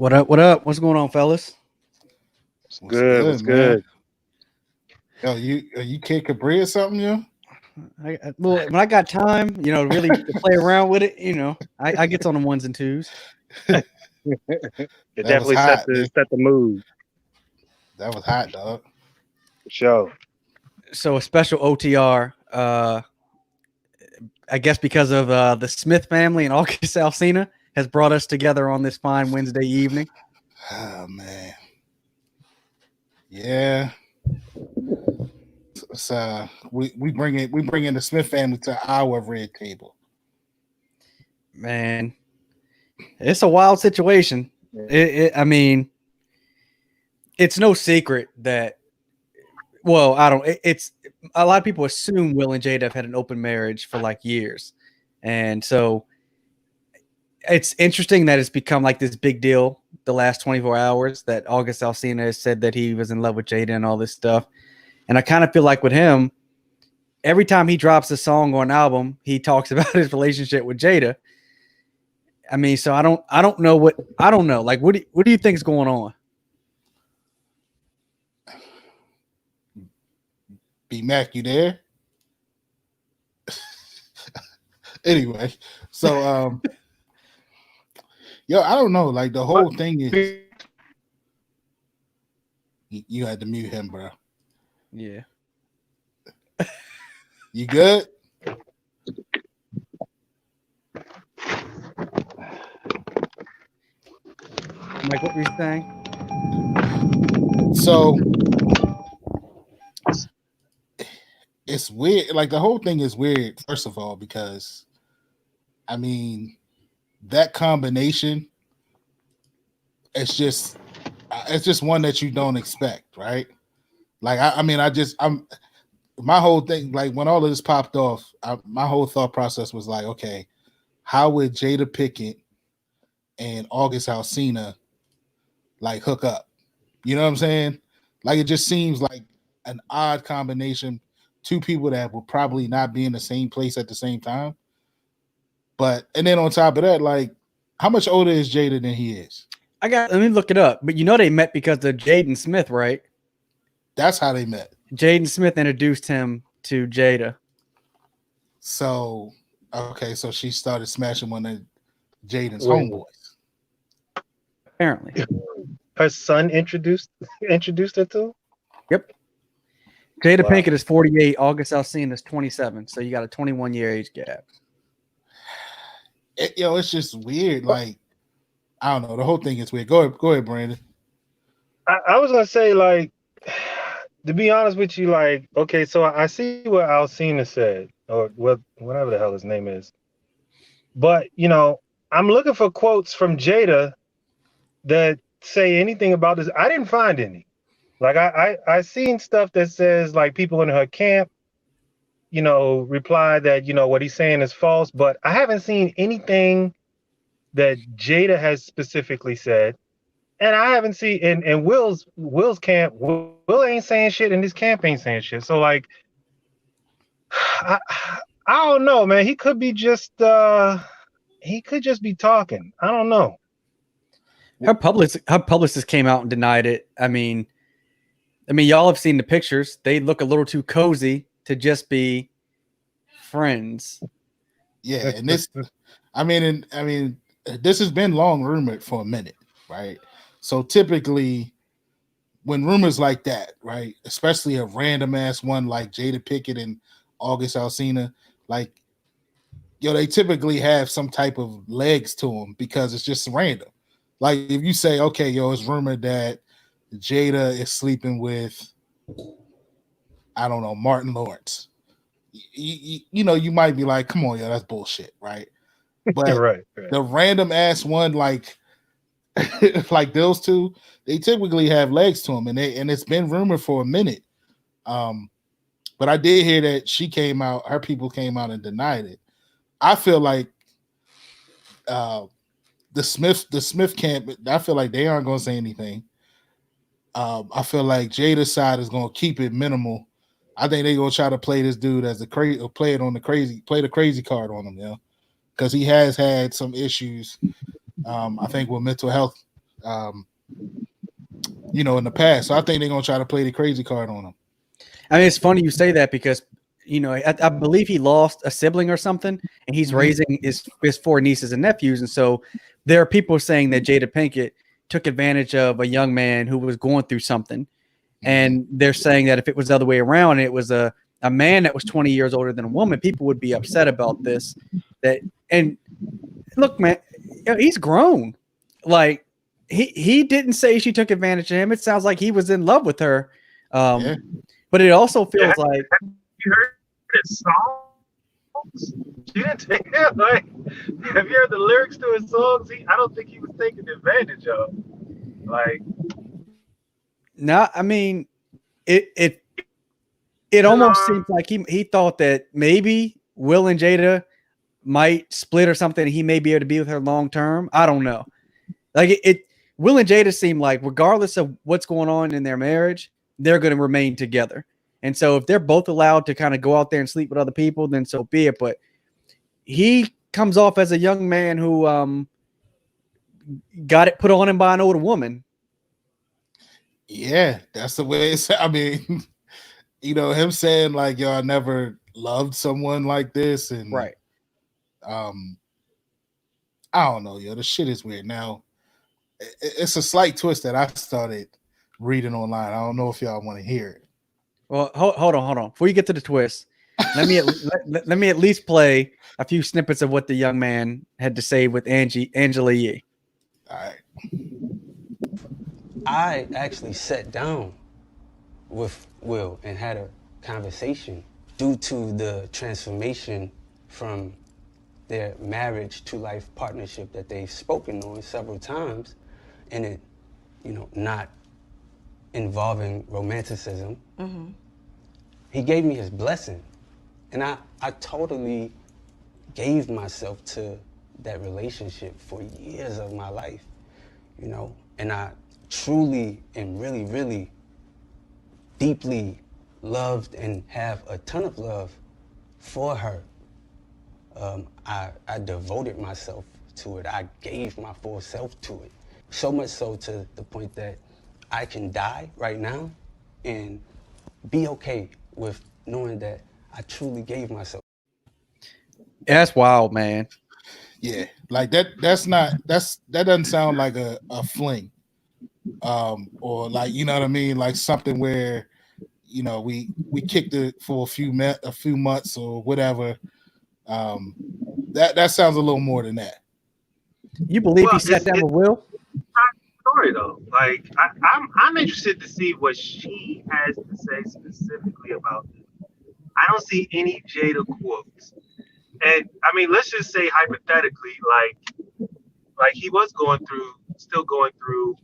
What up? What up? What's going on, fellas? What's Good. good, What's man? good? Yo, you Kid Capri or something, yo? Well, when I got time, really to play around with it, I get on the ones and twos. It That was definitely set hot, the man. set the mood That was hot, dog. for sure. So a special OTR, I guess because of the Smith family and August Alsina has brought us together on this fine Wednesday evening. Oh man, yeah. So we bring in the Smith family to our red table. Man, it's a wild situation. I mean, it's no secret that. Well, I don't. It's a lot of people assume Will and Jada have had an open marriage for like years, and so it's interesting that it's become like this big deal the last 24 hours that August Alsina has said that he was in love with Jada and all this stuff. And I kind of feel like with him, every time he drops a song or an album, he talks about his relationship with Jada. I mean, so I don't know. Like, what do you think is going on? B Mac, you there? Anyway, so yo, I don't know. Like the whole thing is, you had to mute him, bro. Yeah. You good? Like what were you saying? So it's weird. Like the whole thing is weird. First of all, because I mean that combination, it's just one that you don't expect, right? Like I mean, I'm my whole thing. Like when all of this popped off, my whole thought process was like, okay, how would Jada Pinkett and August Alsina like hook up? You know what I'm saying? Like it just seems like an odd combination. Two people that will probably not be in the same place at the same time. But and then on top of that, like how much older is Jada than he is? Let me look it up. But they met because of Jaden Smith, right? That's how they met. Jaden Smith introduced him to Jada. So okay, so she started smashing one of Jaden's Wait. homeboys. Apparently. Her son introduced her to him? Yep. Jada Wow. Pinkett is 48. August Alsina is 27. So you got a 21-year age gap. It's just weird. Like I don't know. The whole thing is weird. Go ahead, Brandon. I was gonna say, like, to be honest with you, like, okay, so I see what Alcina said, or whatever the hell his name is. But I'm looking for quotes from Jada that say anything about this. I didn't find any. Like I seen stuff that says like people in her camp, reply that what he's saying is false, but I haven't seen anything that Jada has specifically said, and I haven't seen in Will's camp. Will ain't saying shit, and his camp ain't saying shit. So like, I, I don't know, man. He could just be talking. I don't know. Her publicist came out and denied it. I mean, y'all have seen the pictures. They look a little too cozy to just be friends. Yeah, and this this has been long rumored for a minute, right? So typically when rumors like that, right, especially a random ass one like Jada Pinkett and August Alsina, like they typically have some type of legs to them because it's just random. Like if you say, okay, it's rumored that Jada is sleeping with, I don't know, Martin Lawrence. You might be like, come on, that's bullshit, right? But right. the random ass one, like like those two, they typically have legs to them, and it's been rumored for a minute. But I did hear that her people came out and denied it. I feel like the Smith camp, I feel like they aren't going to say anything. I feel like Jada's side is going to keep it minimal. I think they're going to try to play this dude as play the crazy card on him, because he has had some issues. I think with mental health in the past. So I think they're gonna try to play the crazy card on him. I mean, it's funny you say that because I believe he lost a sibling or something, and he's raising his 4 nieces and nephews, and so there are people saying that Jada Pinkett took advantage of a young man who was going through something, and they're saying that if it was the other way around, and it was a man that was 20 years older than a woman, people would be upset about this. And look, man, he's grown. Like he didn't say she took advantage of him. It sounds like he was in love with her. But it also feels like you heard his songs. She didn't take it. Like, have you heard the lyrics to his songs? I don't think he was taken advantage of. Like, no, I mean, it almost seems like he thought that maybe Will and Jada might split or something. And he may be able to be with her long term. I don't know. Like Will and Jada seem like, regardless of what's going on in their marriage, they're going to remain together. And so if they're both allowed to kind of go out there and sleep with other people, then so be it. But he comes off as a young man who got it put on him by an older woman. Yeah, that's the way it's. I mean, him saying like, "Yo, I never loved someone like this," and right. I don't know, yo. The shit is weird. Now, it's a slight twist that I started reading online. I don't know if y'all want to hear it. Well, hold on. Before you get to the twist, let me at least play a few snippets of what the young man had to say with Angela Yee. All right. I actually sat down with Will and had a conversation due to the transformation from their marriage to life partnership that they've spoken on several times, and it, not involving romanticism. Mm-hmm. He gave me his blessing, and I totally gave myself to that relationship for years of my life, and I truly and really, really deeply loved and have a ton of love for her. I devoted myself to it. I gave my full self to it. So much so to the point that I can die right now and be okay with knowing that I truly gave myself. That's wild, man. Yeah, like that doesn't sound like a fling. Or like, you know what I mean? Like something where, we kicked it for a few months or whatever. That sounds a little more than that. You believe he sat down with Will? Story though, like I'm interested to see what she has to say specifically about this. I don't see any Jada quotes, and I mean, let's just say hypothetically, like he was still going through,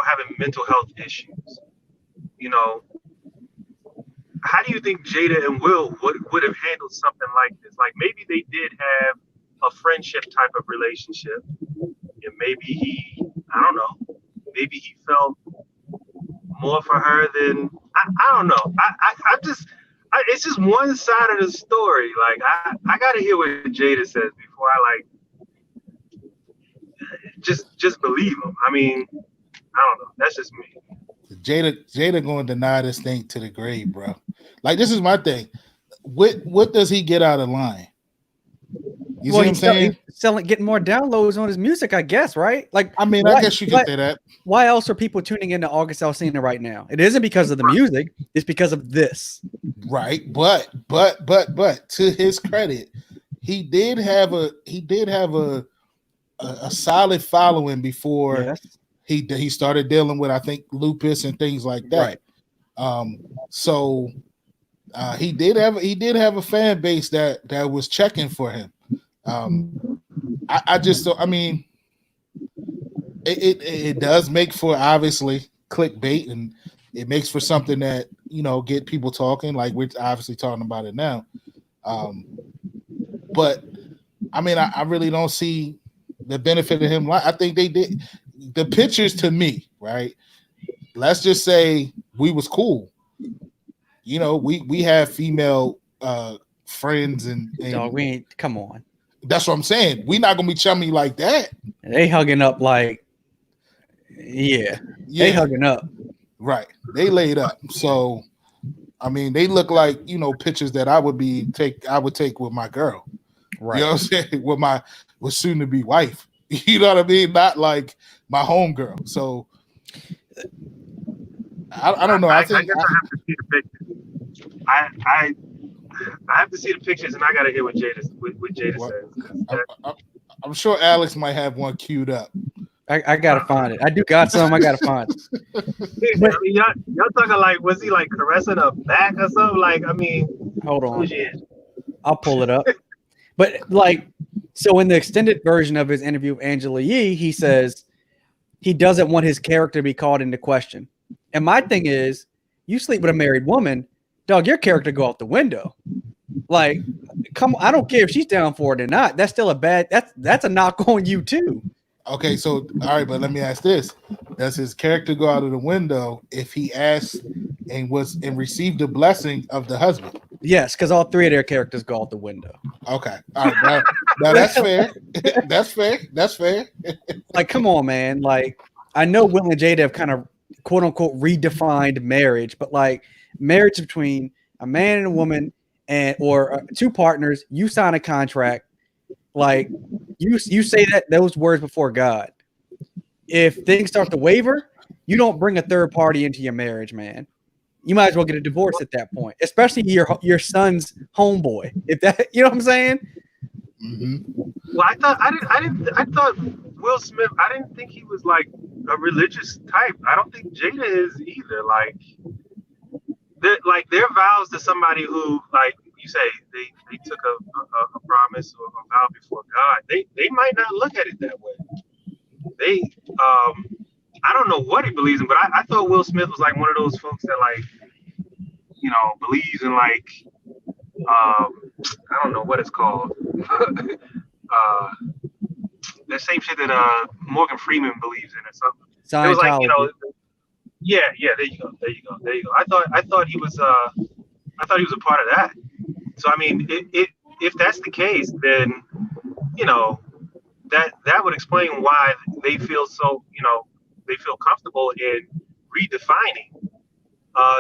having mental health issues. How do you think Jada and Will would have handled something like this? Like maybe they did have a friendship type of relationship. And maybe I don't know, maybe he felt more for her than, I don't know. It's just one side of the story. Like, I got to hear what Jada says before I, just believe him. I mean, I don't know. That's just me. Jada going to deny this thing to the grave, bro. Like, this is my thing. What does he get out of line? You see what I'm saying? Getting more downloads on his music, I guess, right? Like, I mean, I guess you could say that. Why else are people tuning into August Alsina right now? It isn't because of the music; it's because of this. Right, but to his credit, he did have a solid following before he started dealing with, I think, lupus and things like that. Right. So he did have a fan base that was checking for him. I just don't. I mean, it does make for obviously clickbait, and it makes for something that get people talking. Like we're obviously talking about it now. But I mean, I really don't see the benefit of him. I think they did the pictures to me, right? Let's just say we was cool. We have female friends and dog, we ain't, come on. That's what I'm saying. We're not gonna be chummy like that. They hugging up like Yeah, Yeah, they hugging up. right. They laid up. So, I mean, they look like, you know, pictures that I would take with my girl. Right. You know what I'm saying? With soon to be wife. You know what I mean? Not like my homegirl. So I don't know. I guess I have to see the pictures. I have to see the pictures, and I gotta hear what Jada Well, says. I'm sure Alex might have one queued up. I gotta find it. I do got some. I gotta find it. I mean, y'all talking like, was he like caressing her back or something? Like, I mean, Hold on. yeah. I'll pull it up. But like, so in the extended version of his interview with Angela Yee, he says he doesn't want his character to be called into question. And my thing is, you sleep with a married woman, dog, your character go out the window. Like, come on, I don't care if she's down for it or not. That's still that's a knock on you too. Okay, so all right, but let me ask this: does his character go out of the window if he asked and received the blessing of the husband? Yes, because all three of their characters go out the window. Okay, all right, now that's fair. That's fair. That's fair. Like, come on, man. Like, I know Will and Jada have kind of quote unquote redefined marriage, but like marriage between a man and a woman or two partners, you sign a contract. Like you say those words before God. If things start to waver, you don't bring a third party into your marriage, man. You might as well get a divorce at that point, especially your son's homeboy. If that, you know what I'm saying? Mm-hmm. Well, I thought Will Smith. I didn't think he was like a religious type. I don't think Jada is either. Like their vows to somebody who, like you say, they took a promise or a vow before God. They might not look at it that way. I don't know what he believes in, but I thought Will Smith was like one of those folks that, like, you know, believes in like I don't know what it's called. The same shit that Morgan Freeman believes in or something. It was like, you know, yeah, there you go. I thought he was a part of that. So I mean, if that's the case, then, you know, that would explain why they feel so, you know, they feel comfortable in redefining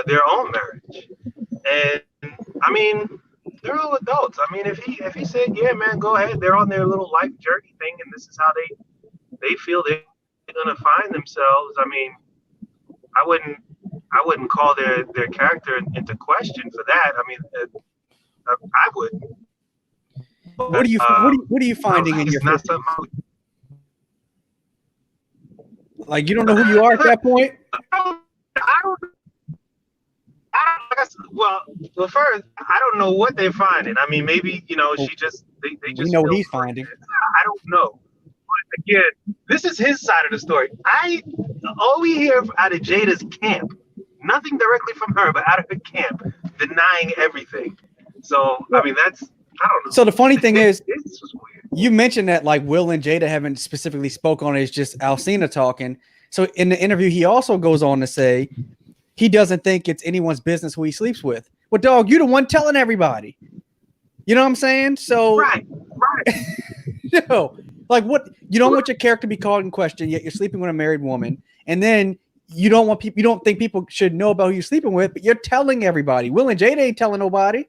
their own marriage. And I mean, they're all adults. I mean, if he said, yeah, man, go ahead, they're on their little life journey thing, and this is how they feel they're gonna find themselves. I mean, I wouldn't call their character into question for that. I mean, I would. What are you finding in your 50s? Like, you don't know who you are at that point? Well, first, I don't know what they're finding. I mean, maybe, you know, she just they just. We know what he's finding. I don't know. But again, this is his side of the story. All we hear out of Jada's camp, nothing directly from her, but out of her camp, denying everything. So I mean, that's, I don't know. So the funny thing is, it's just weird. You mentioned that like Will and Jada haven't specifically spoke on it. It's just Alsina talking. So in the interview, he also goes on to say he doesn't think it's anyone's business who he sleeps with. Well, dog, you the one telling everybody. You know what I'm saying? So right. No, like what? You don't want your character to be called in question, yet you're sleeping with a married woman, and then you don't want people. You don't think people should know about who you're sleeping with, but you're telling everybody. Will and Jada ain't telling nobody.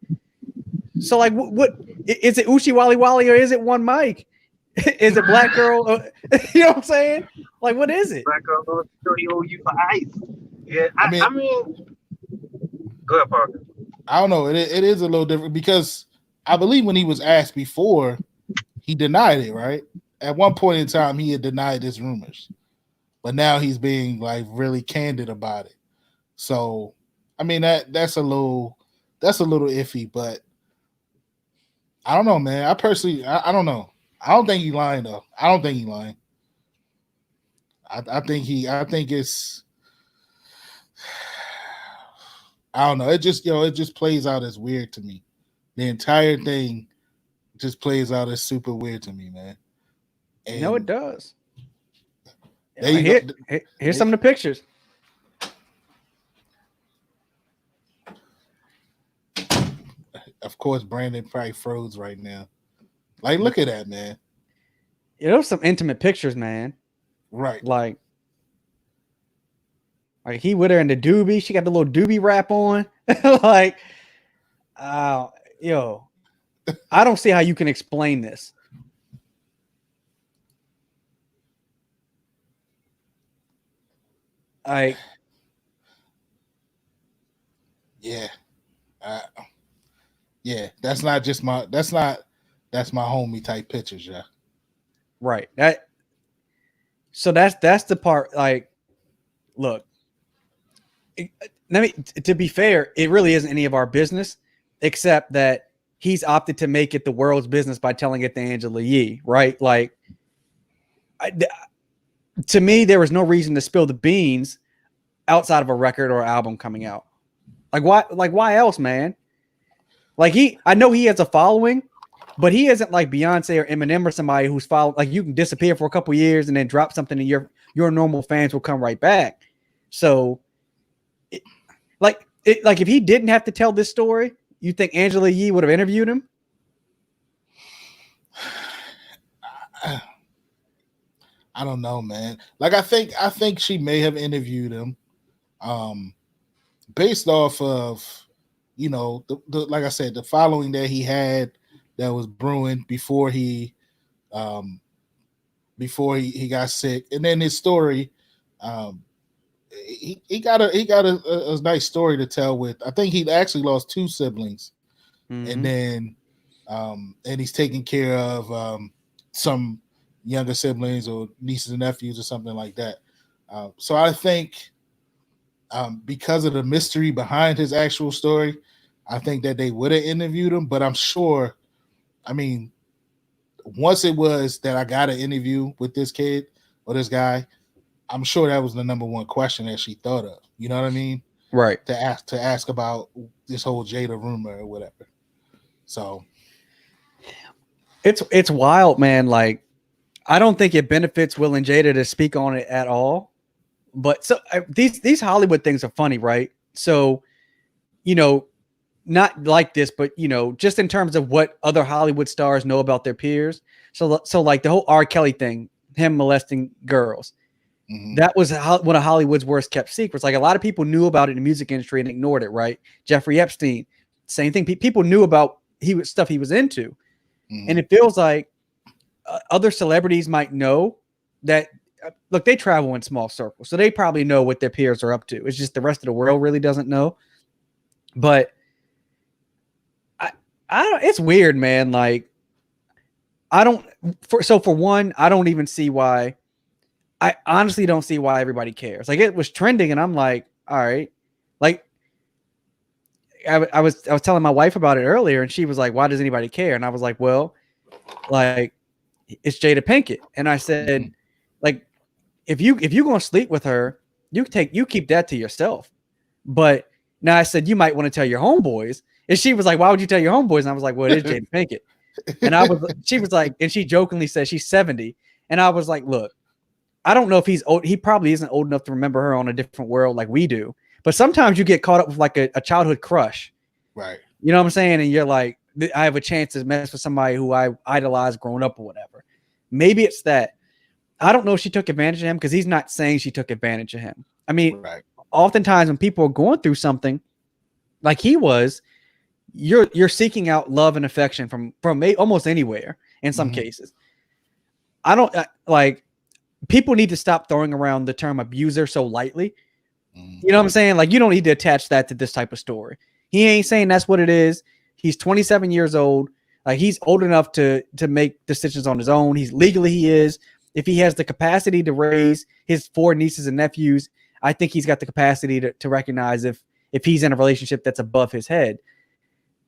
So like, what is it? Uchi Wally Wally, or is it one mic? Is it Black Girl? You know what I'm saying? Like, what is it? Black Girl, you for ice. Yeah, I mean, go ahead, Parker. I don't know. It is a little different because I believe when he was asked before, he denied it, right? At one point in time, he had denied his rumors, but now he's being like really candid about it. So, I mean, that's a little iffy, but I don't know, man. I personally, I don't know. I don't think he's lying though. I don't think he's lying. I think it's, I don't know. It just plays out as weird to me. The entire thing just plays out as super weird to me, man. And no, it does. Here's some of the pictures. Of course, Brandon probably froze right now. Like, look at that, man. Those some intimate pictures, man. Right. Like, Like he with her in the doobie. She got the little doobie wrap on. Like, yo, I don't see how you can explain this. Like, yeah, yeah. That's my homie type pictures. Yeah, right. So that's the part. Like, look, to be fair, it really isn't any of our business, except that he's opted to make it the world's business by telling it to Angela Yee, right? Like, to me, there was no reason to spill the beans outside of a record or album coming out. Like, why else, man? Like, I know he has a following, but he isn't like Beyonce or Eminem or somebody who's followed. Like, you can disappear for a couple years and then drop something, and your normal fans will come right back. So, like if he didn't have to tell this story, you think Angela Yee would have interviewed him? I don't know, man. Like I think she may have interviewed him, based off of, you know, the like I said, the following that he had that was brewing before he got sick, and then his story. He got a nice story to tell with. I think he actually lost 2 siblings, and then and he's taking care of some younger siblings or nieces and nephews or something like that. So I think because of the mystery behind his actual story, I think that they would have interviewed him. But I'm sure, I mean, once it was that I got an interview with this kid or this guy, I'm sure that was the number one question that she thought of. You know what I mean? Right. To ask about this whole Jada rumor or whatever. So it's wild, man. Like, I don't think it benefits Will and Jada to speak on it at all. But so these Hollywood things are funny, right? So, you know, not like this, but you know, just in terms of what other Hollywood stars know about their peers. So like the whole R. Kelly thing, him molesting girls. That was one of Hollywood's worst kept secrets. Like, a lot of people knew about it in the music industry and ignored it, right? Jeffrey Epstein, same thing. People knew about stuff he was into. And it feels like other celebrities might know that, look, they travel in small circles, so they probably know what their peers are up to. It's just the rest of the world really doesn't know. But I don't, it's weird, man. Like, for one, I don't even see why. I honestly don't see why everybody cares. Like, it was trending, and I'm like, all right. Like, I was telling my wife about it earlier, and she was like, why does anybody care? And I was like, well, like, it's Jada Pinkett. And I said, like, if you're gonna sleep with her, you keep that to yourself. But now I said, you might want to tell your homeboys. And she was like, why would you tell your homeboys? And I was like, well, it is Jada Pinkett. And she was like, and she jokingly said she's 70. And I was like, look, I don't know if he's old. He probably isn't old enough to remember her on a different world like we do. But sometimes you get caught up with like a childhood crush. Right. You know what I'm saying? And you're like, I have a chance to mess with somebody who I idolized growing up or whatever. Maybe it's that. I don't know if she took advantage of him, because he's not saying she took advantage of him. I mean, oftentimes when people are going through something like he was, you're seeking out love and affection from almost anywhere in some cases. I don't like. People need to stop throwing around the term abuser so lightly. You know what I'm saying? Like, you don't need to attach that to this type of story. He ain't saying that's what it is. He's 27 years old. Like, he's old enough to make decisions on his own. He is. If he has the capacity to raise his 4 nieces and nephews, I think he's got the capacity to recognize if he's in a relationship that's above his head.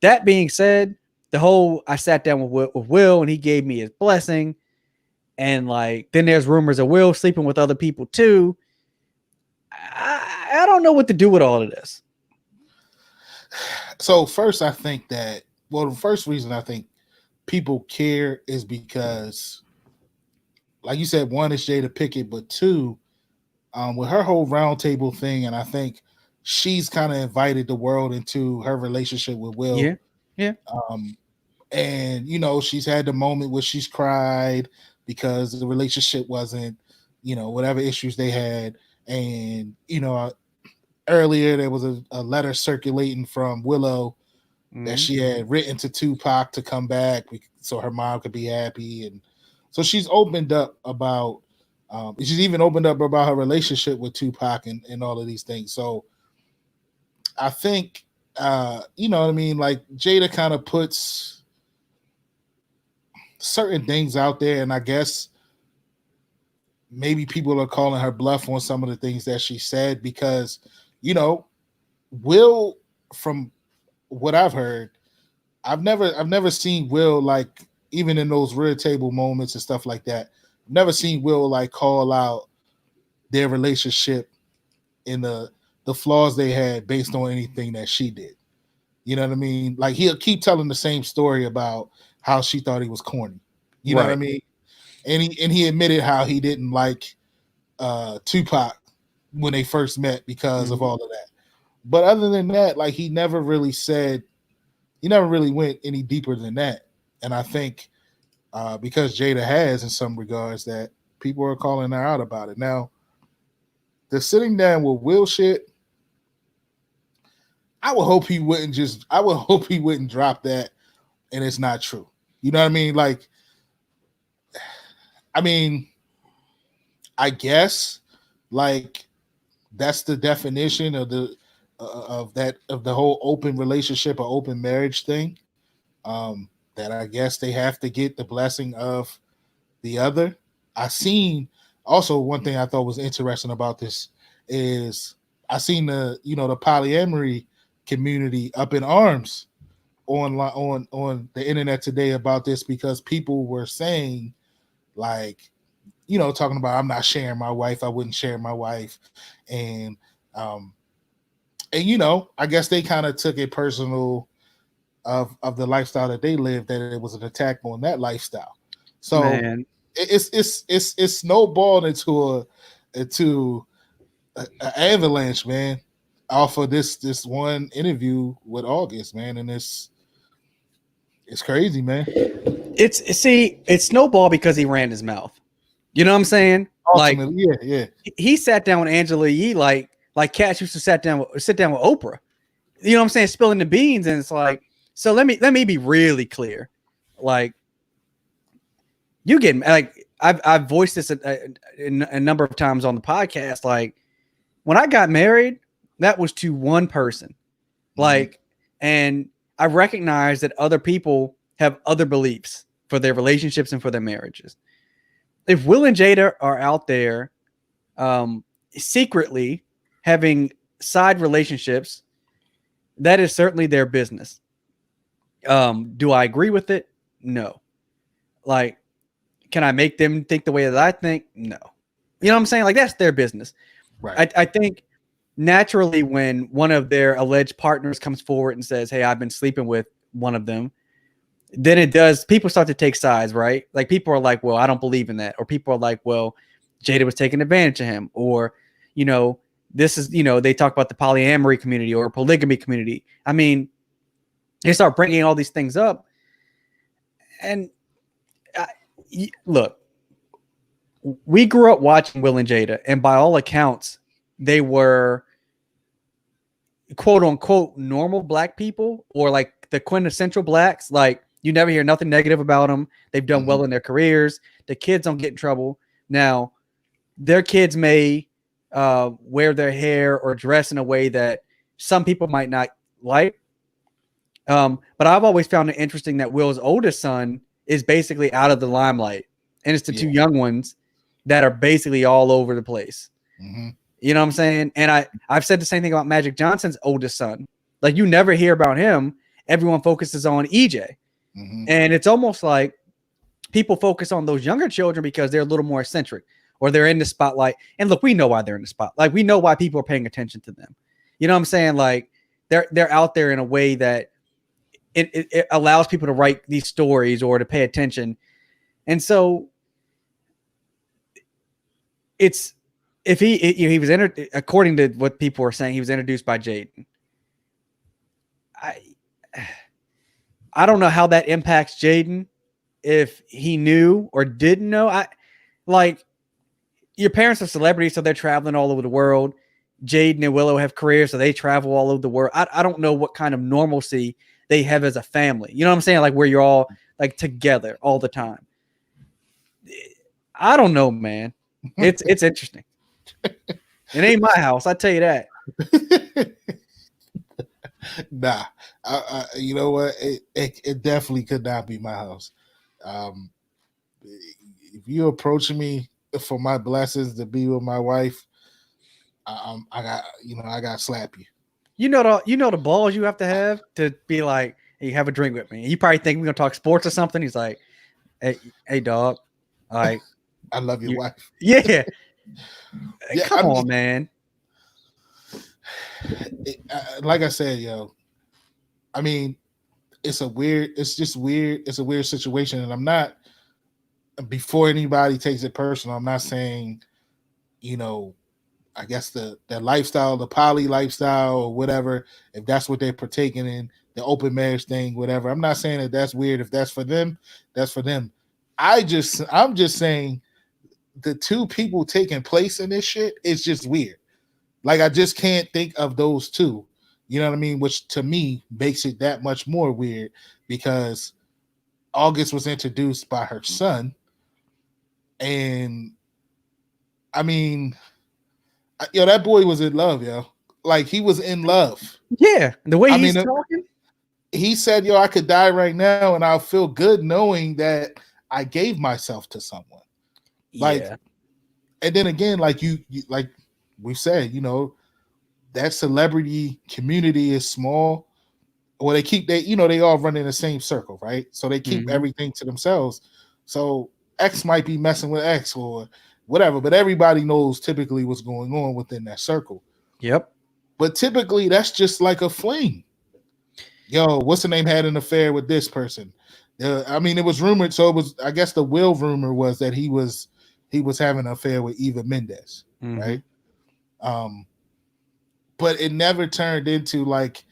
That being said, I sat down with Will, and he gave me his blessing. And like, then there's rumors of Will sleeping with other people too. I don't know what to do with all of this. So first, I think that, well, the first reason I think people care is because, like you said, one is Jada Pinkett, but 2, with her whole roundtable thing, and I think she's kind of invited the world into her relationship with Will. Yeah. And you know, she's had the moment where she's cried because the relationship wasn't, you know, whatever issues they had. And, you know, earlier there was a letter circulating from Willow that she had written to Tupac to come back so her mom could be happy. And so she's opened up about, she's even opened up about her relationship with Tupac and all of these things. So I think, you know what I mean? Like Jada kind of puts certain things out there, and I guess maybe people are calling her bluff on some of the things that she said because, you know, Will, from what I've heard, I've never seen Will, like, even in those rear table moments and stuff like that, I've never seen Will like call out their relationship in the flaws they had based on anything that she did. You know what I mean? Like he'll keep telling the same story about how she thought he was corny. You know what I mean? And he admitted how he didn't like Tupac when they first met because of all of that. But other than that, like he never really went any deeper than that. And I think because Jada has in some regards that people are calling her out about it. Now, the sitting down with Will shit, I would hope he wouldn't drop that and it's not true. You know what I mean? Like, I mean, I guess like that's the definition of the whole open relationship or open marriage thing. That I guess they have to get the blessing of the other. I seen also one thing I thought was interesting about this is I seen the polyamory community up in arms on the internet today about this because people were saying like, talking about I'm not sharing my wife, I wouldn't share my wife, and I guess they kind of took it personal of the lifestyle that they lived, that it was an attack on that lifestyle. So man, it's snowballed into an avalanche, man, off of this one interview with August, man, and it's crazy, man. It's snowball because he ran his mouth. You know what I'm saying? Ultimately, like, yeah. He sat down with Angela Yee like Cash used to sit down with Oprah. You know what I'm saying? Spilling the beans, and it's like, so let me be really clear. Like, you get like I've voiced this a number of times on the podcast. Like, when I got married, that was to one person. Like, and I recognize that other people have other beliefs for their relationships and for their marriages. If Will and Jada are out there secretly having side relationships, that is certainly their business. Do I agree with it? No. Like, can I make them think the way that I think? No. You know what I'm saying? Like, that's their business. Right. I think naturally when one of their alleged partners comes forward and says, hey, I've been sleeping with one of them, then people start to take sides, right? Like, people are like, well, I don't believe in that. Or people are like, well, Jada was taking advantage of him. Or, this is, they talk about the polyamory community or polygamy community. I mean, they start bringing all these things up. And look, we grew up watching Will and Jada, and by all accounts, they were quote unquote normal black people, or like the quintessential blacks. Like, you never hear nothing negative about them. They've done well in their careers. The kids don't get in trouble. Now, their kids may wear their hair or dress in a way that some people might not like. But I've always found it interesting that Will's oldest son is basically out of the limelight, and it's the two young ones that are basically all over the place. You know what I'm saying? And I've said the same thing about Magic Johnson's oldest son. Like, you never hear about him. Everyone focuses on EJ. And it's almost like people focus on those younger children because they're a little more eccentric or they're in the spotlight. And look, we know why they're in the spotlight. Like, we know why people are paying attention to them. You know what I'm saying? Like, they're out there in a way that it allows people to write these stories or to pay attention. And so it's, if he was according to what people were saying, he was introduced by Jaden. I don't know how that impacts Jaden, if he knew or didn't know. Your parents are celebrities, so they're traveling all over the world. Jaden and Willow have careers, so they travel all over the world. I don't know what kind of normalcy they have as a family. You know what I'm saying? Like where you're all like together all the time. I don't know, man. It's interesting. It ain't my house, I tell you that. Nah, you know what? It definitely could not be my house. If you approaching me for my blessings to be with my wife, I got to slap you. You know the balls you have to be like, hey, have a drink with me. And you probably think we're gonna talk sports or something. He's like, hey dog, like, I love your wife. Yeah. Yeah, Come on, man. Like I said, yo, I mean, it's just weird. It's a weird situation. And I'm not, before anybody takes it personal, I'm not saying, I guess the lifestyle, the poly lifestyle or whatever, if that's what they're partaking in, the open marriage thing, whatever. I'm not saying that that's weird. If that's for them, that's for them. I'm just saying the two people taking place in this shit is just weird. Like, I just can't think of those two. You know what I mean? Which to me makes it that much more weird, because August was introduced by her son. And I mean, that boy was in love, yo. Like, he was in love. Yeah. The way he's talking. He said, yo, I could die right now and I'll feel good knowing that I gave myself to someone. Like, yeah. And then again, like you like we said, that celebrity community is small. Well, they all run in the same circle, right? So they keep everything to themselves. So X might be messing with X or whatever, but everybody knows typically what's going on within that circle. Yep. But typically that's just like a fling. Yo, what's the name had an affair with this person? It was rumored. So it was, I guess the Will rumor was that he was having an affair with Eva Mendes, right? But it never turned into like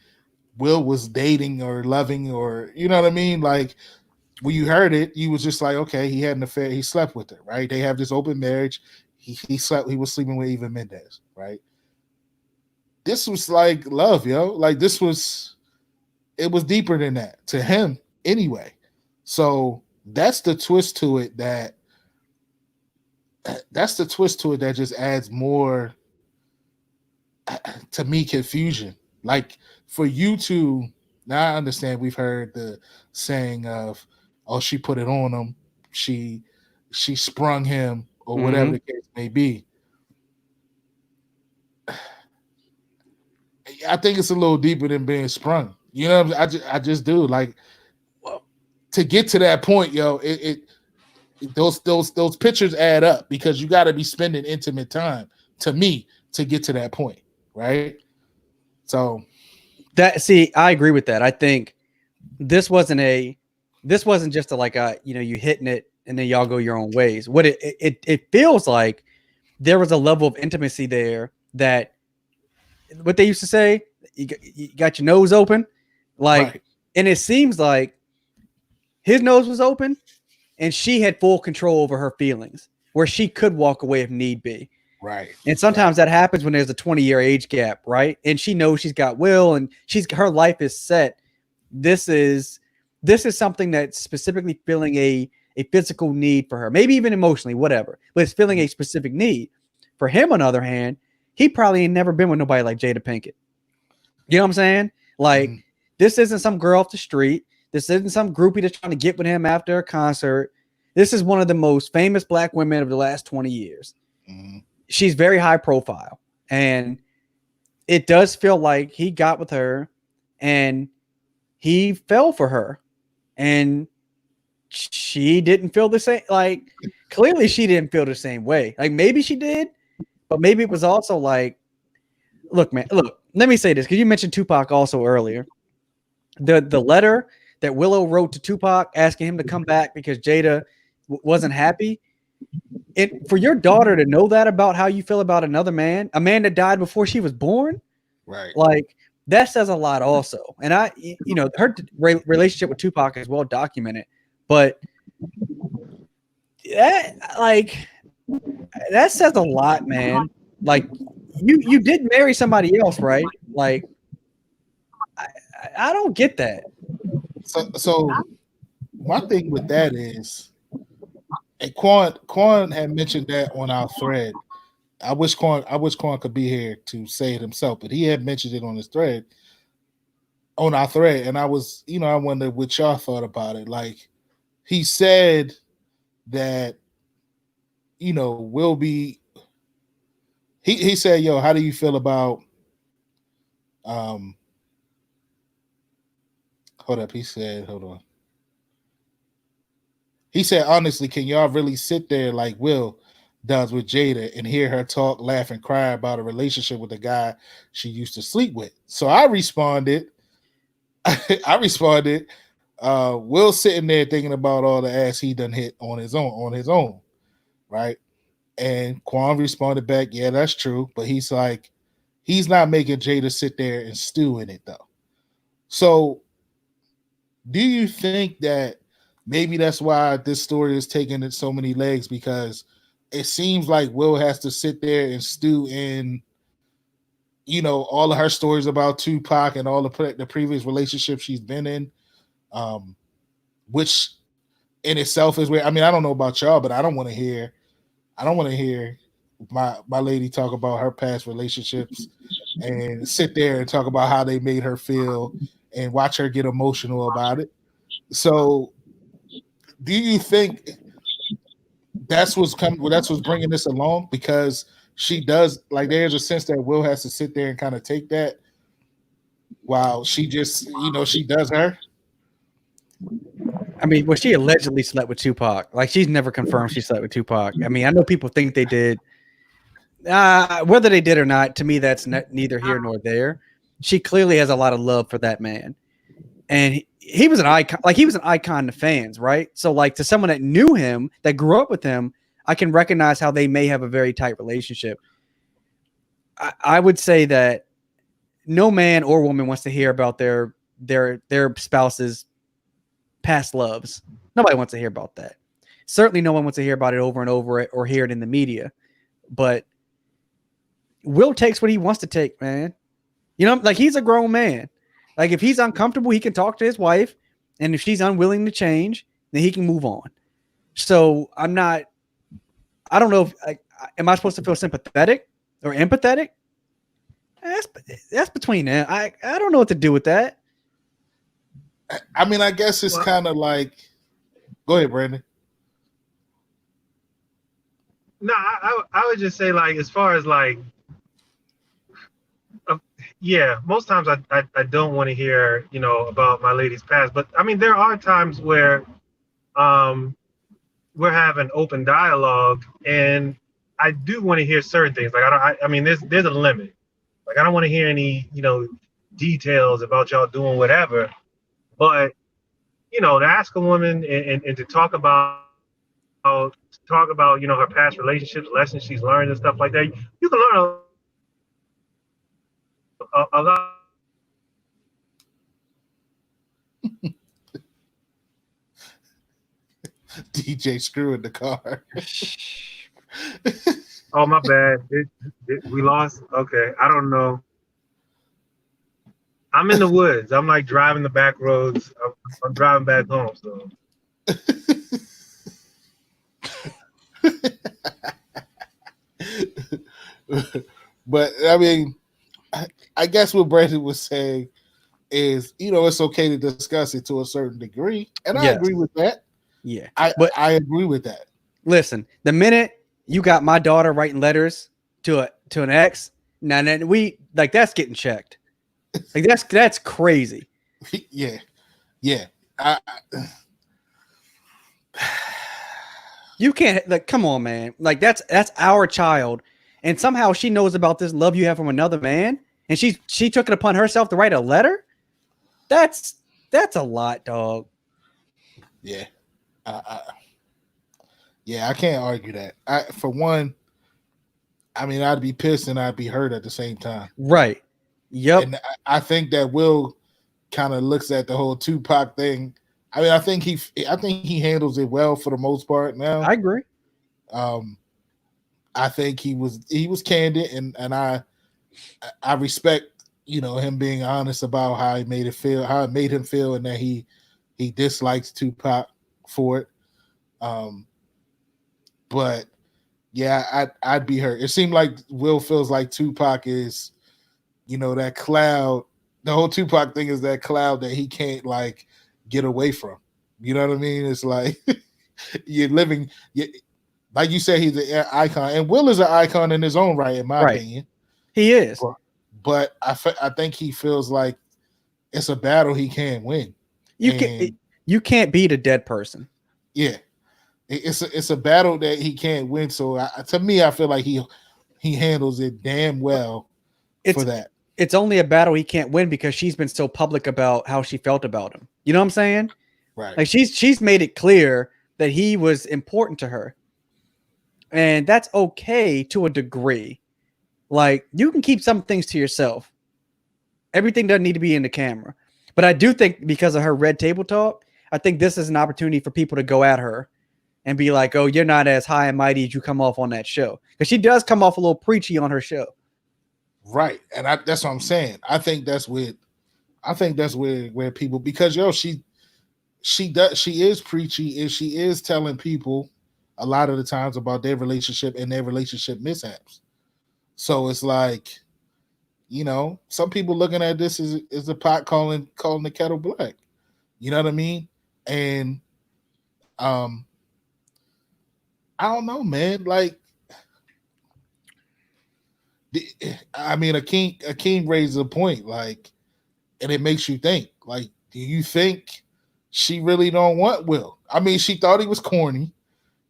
Will was dating or loving, or you know what I mean? Like, when you heard it, you was just like, okay, he had an affair, he slept with her, right? They have this open marriage. He was sleeping with Eva Mendes, right? This was like love, yo. Like, it was deeper than that to him anyway. So that's the twist to it that just adds more, to me, confusion. Like, for you to, now I understand we've heard the saying of, oh, she put it on him, she sprung him, or whatever the case may be. I think it's a little deeper than being sprung. You know what I mean? I just do. Like, to get to that point, yo, those pictures add up, because you got to be spending intimate time, to me, to get to that point, right? So I agree with that. I think this wasn't just you hitting it and then y'all go your own ways. What it feels like, there was a level of intimacy there that, what they used to say, you got your nose open, like, right. And it seems like his nose was open and she had full control over her feelings, where she could walk away if need be. Right. And sometimes that happens when there's a 20-year age gap, right? And she knows she's got Will and her life is set. This is something that's specifically filling a physical need for her, maybe even emotionally, whatever, but it's filling a specific need. For him, on the other hand, he probably ain't never been with nobody like Jada Pinkett. You know what I'm saying? Like, this isn't some girl off the street. This isn't some groupie that's trying to get with him after a concert. This is one of the most famous black women of the last 20 years. She's very high profile. And it does feel like he got with her and he fell for her. And she didn't feel the same. Like, clearly she didn't feel the same way. Like, maybe she did, but maybe it was also like, look, let me say this, because you mentioned Tupac also earlier. The letter that Willow wrote to Tupac asking him to come back because Jada wasn't happy. For your daughter to know that about how you feel about another man, a man that died before she was born, right? Like, that says a lot also. And her relationship with Tupac is well documented, but that says a lot, man. Like, you did marry somebody else, right? Like, I don't get that. So my thing with that is, and Quan had mentioned that on our thread. I wish Quan could be here to say it himself, but he had mentioned it on his thread, on our thread, and I was, I wondered what y'all thought about it. Like, he said that, Will be. He said, "Yo, how do you feel about?" Hold up. He said, "Hold on." He said, "Honestly, can y'all really sit there like Will does with Jada and hear her talk, laugh, and cry about a relationship with a guy she used to sleep with?" So I responded. Will sitting there thinking about all the ass he done hit on his own, right? And Quan responded back, "Yeah, that's true," but he's like, he's not making Jada sit there and stew in it though. So, do you think that maybe that's why this story is taking so many legs, because it seems like Will has to sit there and stew in, all of her stories about Tupac and all the previous relationships she's been in, which in itself is weird. I mean, I don't know about y'all, but I don't want to hear my lady talk about her past relationships and sit there and talk about how they made her feel and watch her get emotional about it. So, do you think that's what's coming? That's what's bringing this along, because she does, like, there's a sense that Will has to sit there and kind of take that while she just, she does her. I mean, well, she allegedly slept with Tupac. Like, she's never confirmed she slept with Tupac. I mean, I know people think they did. Whether they did or not, to me, that's neither here nor there. She clearly has a lot of love for that man, and he was an icon. Like, he was an icon to fans, right? So, like, to someone that knew him, that grew up with him, I can recognize how they may have a very tight relationship. I would say that no man or woman wants to hear about their spouse's past loves. Nobody wants to hear about that. Certainly no one wants to hear about it over and over or hear it in the media. But Will takes what he wants to take, man. Like, he's a grown man. Like, if he's uncomfortable, he can talk to his wife. And if she's unwilling to change, then he can move on. So I don't know if, am I supposed to feel sympathetic or empathetic? That's between them. I don't know what to do with that. I mean, I guess it's kind of like, go ahead, Brandon. No, I would just say, like, as far as like, yeah, most times I don't want to hear, about my lady's past, but I mean, there are times where we're having open dialogue, and I do want to hear certain things. Like, I mean, there's a limit. Like, I don't want to hear any, details about y'all doing whatever, but to ask a woman and to talk about her past relationships, lessons she's learned and stuff like that, you can learn a lot. DJ Screw in the car. Oh, my bad. We lost. Okay, I don't know. I'm in the woods. I'm like driving the back roads. I'm driving back home. So. But I mean, I guess what Brandon was saying is, it's okay to discuss it to a certain degree, and I agree with that. Yeah, I agree with that. Listen, the minute you got my daughter writing letters to an ex, now then that's getting checked. Like, that's crazy. Yeah. You can't, like, come on, man. Like, that's our child, and somehow she knows about this love you have from another man, and she took it upon herself to write a letter. That's a lot, dog. Yeah. Yeah, I can't argue that. For one, I mean, I'd be pissed and I'd be hurt at the same time. Right. Yep. And I think that Will kind of looks at the whole Tupac thing. I mean, I think he handles it well for the most part now. I agree. I think he was candid, and I respect, you know, him being honest about how it made him feel, and that he dislikes Tupac for it. But yeah, I'd be hurt. It seemed like Will feels like Tupac is, you know, that cloud. The whole Tupac thing is that cloud that he can't like get away from. You know what I mean? It's like you're living, like you said, he's an icon, and Will is an icon in his own right, in my opinion. He is, but I think he feels like it's a battle he can't win. You can't beat a dead person. Yeah, it's a battle that he can't win. So to me, I feel like he handles it damn well for that. It's only a battle he can't win because she's been so public about how she felt about him. You know what I'm saying? Right. Like she's made it clear that he was important to her. And that's okay to a degree. Like you can keep some things to yourself. Everything doesn't need to be in the camera. But I do think because of her red table talk, I think this is an opportunity for people to go at her and be like, oh, you're not as high and mighty as you come off on that show. Because she does come off a little preachy on her show. Right. And that's what I'm saying. I think that's where people, because she is preachy, and she is telling people a lot of the times about their relationship and their relationship mishaps. So it's like, you know, some people looking at this as a pot calling the kettle black. You know what I mean? And I don't know, man. Like, I mean, Akeem raises a point, like, and it makes you think, like, do you think she really don't want Will? I mean, she thought he was corny.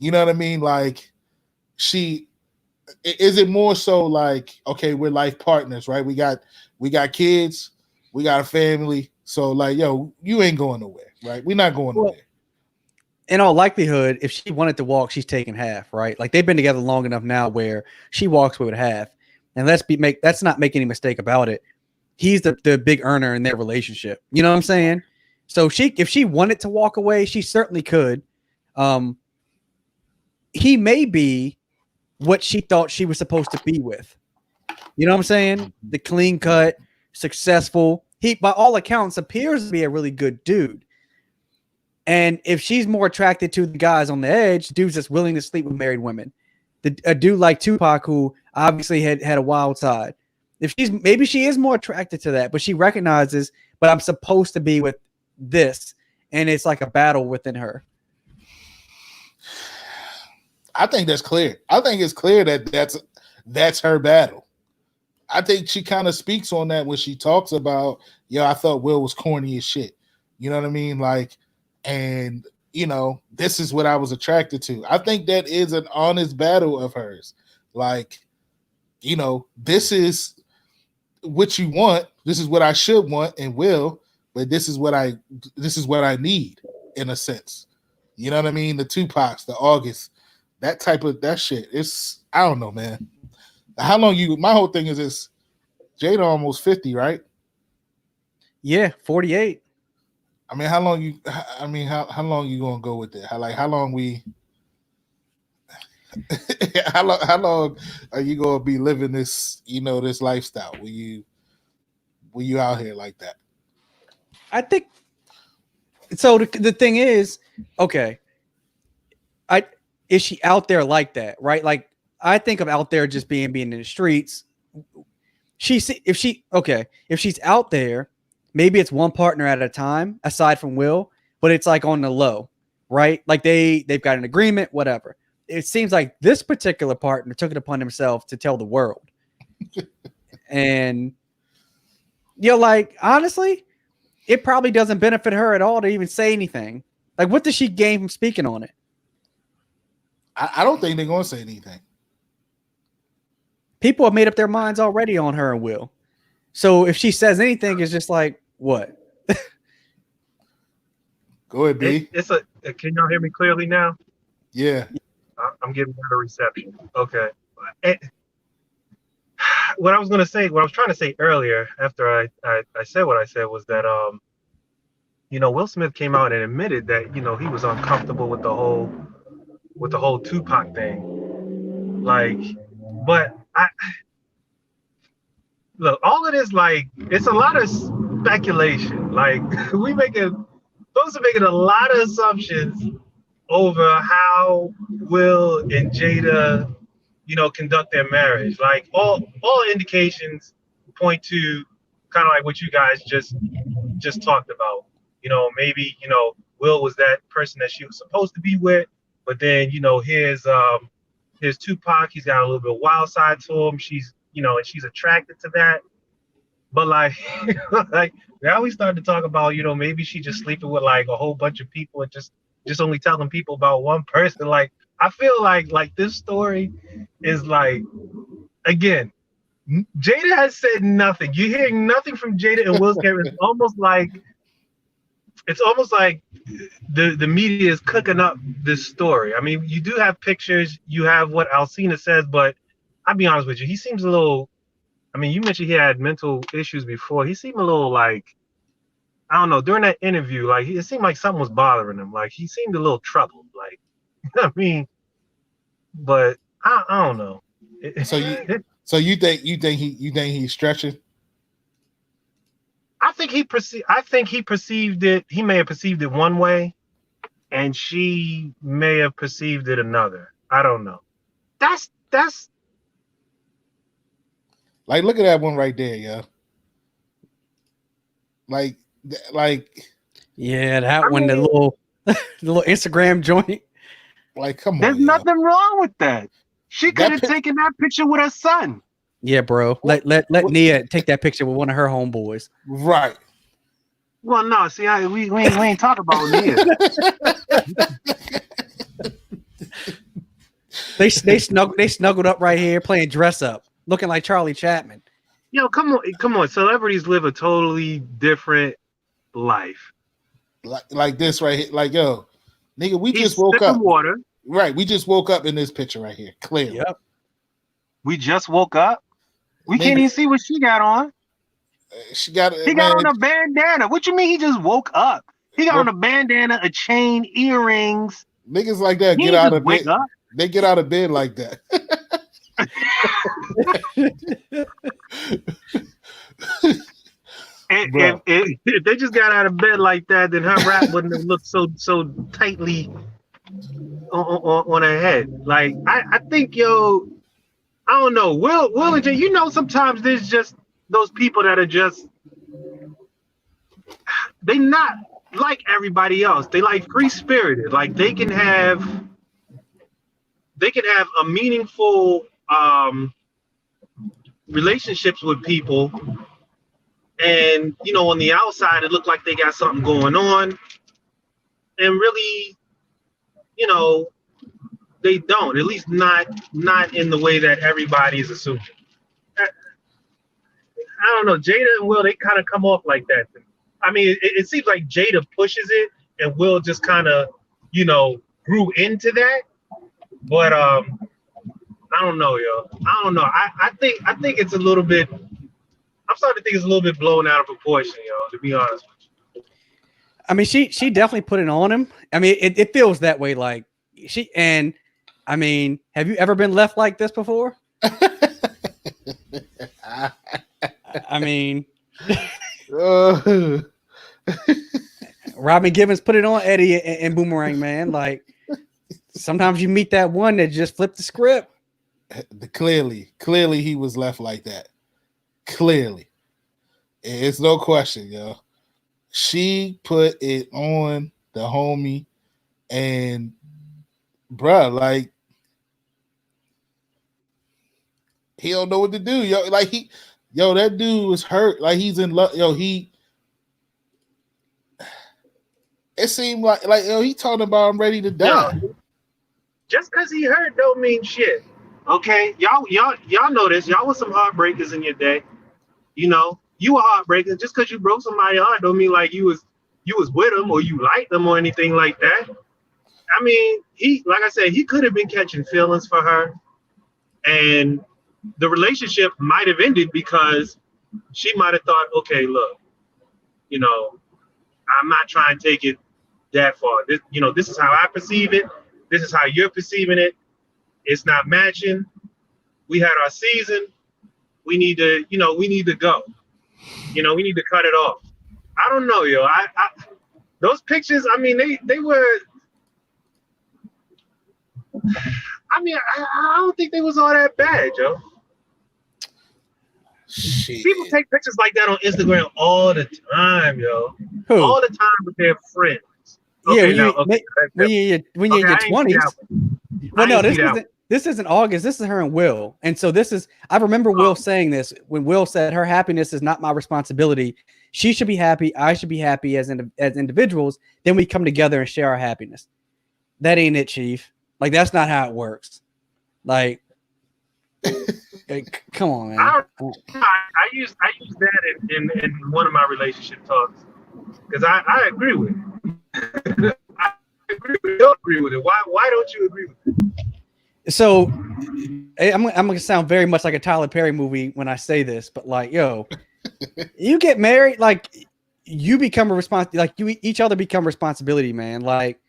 You know what I mean? Like, is it more so like, okay, we're life partners, right? We got kids, we got a family. So like, yo, you ain't going nowhere, right? We're not going nowhere. In all likelihood, if she wanted to walk, she's taking half, right? Like they've been together long enough now where she walks with half. And let's not make any mistake about it. He's the big earner in their relationship. You know what I'm saying? So if she wanted to walk away, she certainly could. He may be what she thought she was supposed to be with. You know what I'm saying? The clean cut, successful. He, by all accounts, appears to be a really good dude. And if she's more attracted to the guys on the edge, dudes that's willing to sleep with married women, a dude like Tupac, who obviously had a wild side. Maybe she is more attracted to that, but she recognizes, but I'm supposed to be with this, and it's like a battle within her. I think that's clear. I think it's clear that that's her battle. I think she kind of speaks on that when she talks about, I thought Will was corny as shit. You know what I mean? Like, and you know, this is what I was attracted to. I think that is an honest battle of hers. Like, you know, this is what you want. This is what I should want and will, but this is what I need in a sense. You know what I mean? The Tupacs, the August, that shit. It's, I don't know, man. How long my whole thing is this, Jada almost 50, right? Yeah, 48. I mean, how long you gonna go with that? How long are you gonna be living this, this lifestyle? Will you out here like that? I think so. The thing is, okay, is she out there like that, right? Like, I think of out there just being in the streets. If she's out there, maybe it's one partner at a time, aside from Will, but it's like on the low, right? Like they've got an agreement, whatever. It seems like this particular partner took it upon himself to tell the world. And like, honestly, it probably doesn't benefit her at all to even say anything. Like, what does she gain from speaking on it? I don't think they're going to say anything. People have made up their minds already on her and Will. So if she says anything, it's just like, what? Go ahead, B. Can y'all hear me clearly now? Yeah. I'm getting better reception. Okay. What I was trying to say earlier after I said what I said was that, Will Smith came out and admitted that, he was uncomfortable with the whole Tupac thing. Like, but I look, all of this, like, it's a lot of speculation. Like, folks are making a lot of assumptions over how Will and Jada, conduct their marriage. Like, all indications point to kind of like what you guys just talked about. Maybe Will was that person that she was supposed to be with, but then here's Tupac. He's got a little bit of wild side to him. She's and she's attracted to that. But like, like now we started to talk about, maybe she just sleeping with like a whole bunch of people and just only telling people about one person. Like, I feel like this story is like, again, Jada has said nothing. You're hearing nothing from Jada and Will's character. It's almost like the media is cooking up this story. I mean, you do have pictures, you have what Alsina says, but I'll be honest with you, he seems a little. I mean, you mentioned he had mental issues before. He seemed a little like, I don't know, during that interview, like it seemed like something was bothering him. Like he seemed a little troubled. Like, I mean, but I don't know. So you think he's stretching? I think he perceived it. He may have perceived it one way, and she may have perceived it another. I don't know. That's like, look at that one right there, yo. Like, yeah, that one, the little Instagram joint. Like, come on. There's nothing wrong with that. She could have taken that picture with her son. Yeah, bro. Let Nia take that picture with one of her homeboys. Right. Well, no. See, we ain't talking about Nia. They snuggled up right here playing dress up, looking like Charlie Chaplin. Yo, come on. Celebrities live a totally different life. Like this right here. Like, yo, nigga, we just woke up. Water. Right. We just woke up in this picture right here. Clearly. Yep. We just woke up. We can't even see what she got on. He got on a bandana. What you mean he just woke up? He got on a bandana, a chain, earrings. Niggas like that get out of bed. They get out of bed like that. If they just got out of bed like that, then her rap wouldn't have looked so tightly on her head. Like, I think, yo, I don't know. Will and Jay, sometimes there's just those people that are just, they not like everybody else. They like free spirited. Like they can have a meaningful relationships with people, and on the outside it looked like they got something going on, and really, they don't. At least not in the way that everybody is assuming. I don't know. Jada and Will, they kind of come off like that. I mean, it seems like Jada pushes it, and Will just kind of, grew into that. But I don't know, yo. I don't know. I think it's a little bit. I'm starting to think it's a little bit blown out of proportion, yo. To be honest with you. I mean, she definitely put it on him. I mean, it feels that way. Like I mean, have you ever been left like this before? I mean, Robin Givens put it on Eddie and Boomerang, man. Like, sometimes you meet that one that just flipped the script. Clearly he was left like that. Clearly. It's no question, yo. She put it on the homie, and bruh, like, he don't know what to do, yo. Like, that dude was hurt. Like, he's in love, yo. It seemed like yo, he talking about I'm ready to die. Yo, just because he hurt don't mean shit. Okay, y'all know this. Y'all was some heartbreakers in your day. You were heartbreakers. Just because you broke somebody's heart don't mean like you was with them or you liked them or anything like that. I mean, like I said, he could have been catching feelings for her, and the relationship might have ended because she might have thought, okay, look, I'm not trying to take it that far. This is how I perceive it. This is how you're perceiving it. It's not matching. We had our season. We need to, we need to go. We need to cut it off. I don't know, yo. I those pictures, I mean, they were. I mean, I don't think they was all that bad, yo. Shit. People take pictures like that on Instagram all the time, yo. Who? All the time with their friends. Yeah, Okay, when you're in your 20s. Well, no, this isn't August. This is her and Will. And so I remember Will saying this when Will said her happiness is not my responsibility. She should be happy. I should be happy as individuals. Then we come together and share our happiness. That ain't it, Chief. Like, that's not how it works. Like, come on, man. I use that in one of my relationship talks because I agree with it. I agree with it. Don't agree with it. Why don't you agree with it? So I'm gonna sound very much like a Tyler Perry movie when I say this, but like, yo, you get married, like you become a like you each other become responsibility, man. Like,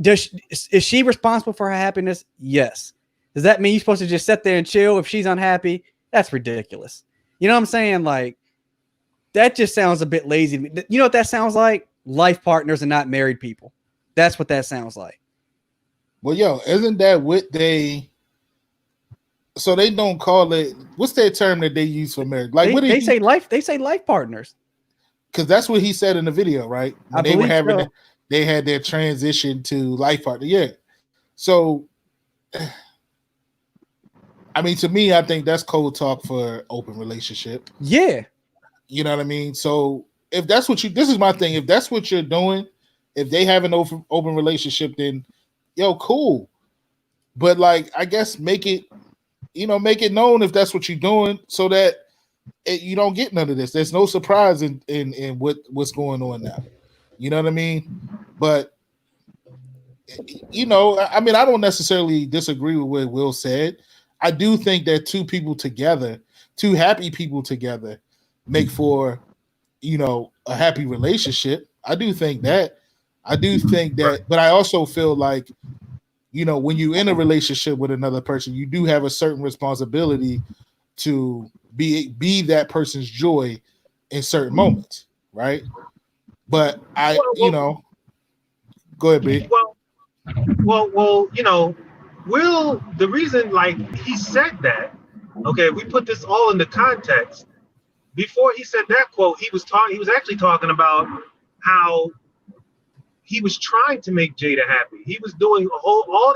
is she responsible for her happiness? Yes. Does that mean you're supposed to just sit there and chill if she's unhappy? That's ridiculous. You know what I'm saying? Like, that just sounds a bit lazy to me. You know what that sounds like? Life partners and not married people. That's what that sounds like. Well, yo, isn't that what they? So they don't call it. What's their term that they use for marriage? Like, what they say life. They say life partners. Because that's what he said in the video, right? When they were having, so. They had their transition to life partner. Yeah. So, I mean, to me, I think that's code talk for open relationship. Yeah. You know what I mean? So if that's what this is my thing. If that's what you're doing, if they have an open relationship, then yo, cool. But like, I guess make it known if that's what you're doing, so that you don't get none of this. There's no surprise in what's going on now. You know what I mean? But I mean, I don't necessarily disagree with what Will said. I do think that two happy people together, make for, a happy relationship. I do think that, but I also feel like, when you're in a relationship with another person, you do have a certain responsibility to be that person's joy in certain moments, right? But go ahead, B. Well, Will, the reason, like, he said that, okay, we put this all into context. Before he said that quote, he was actually talking about how he was trying to make Jada happy. He was doing all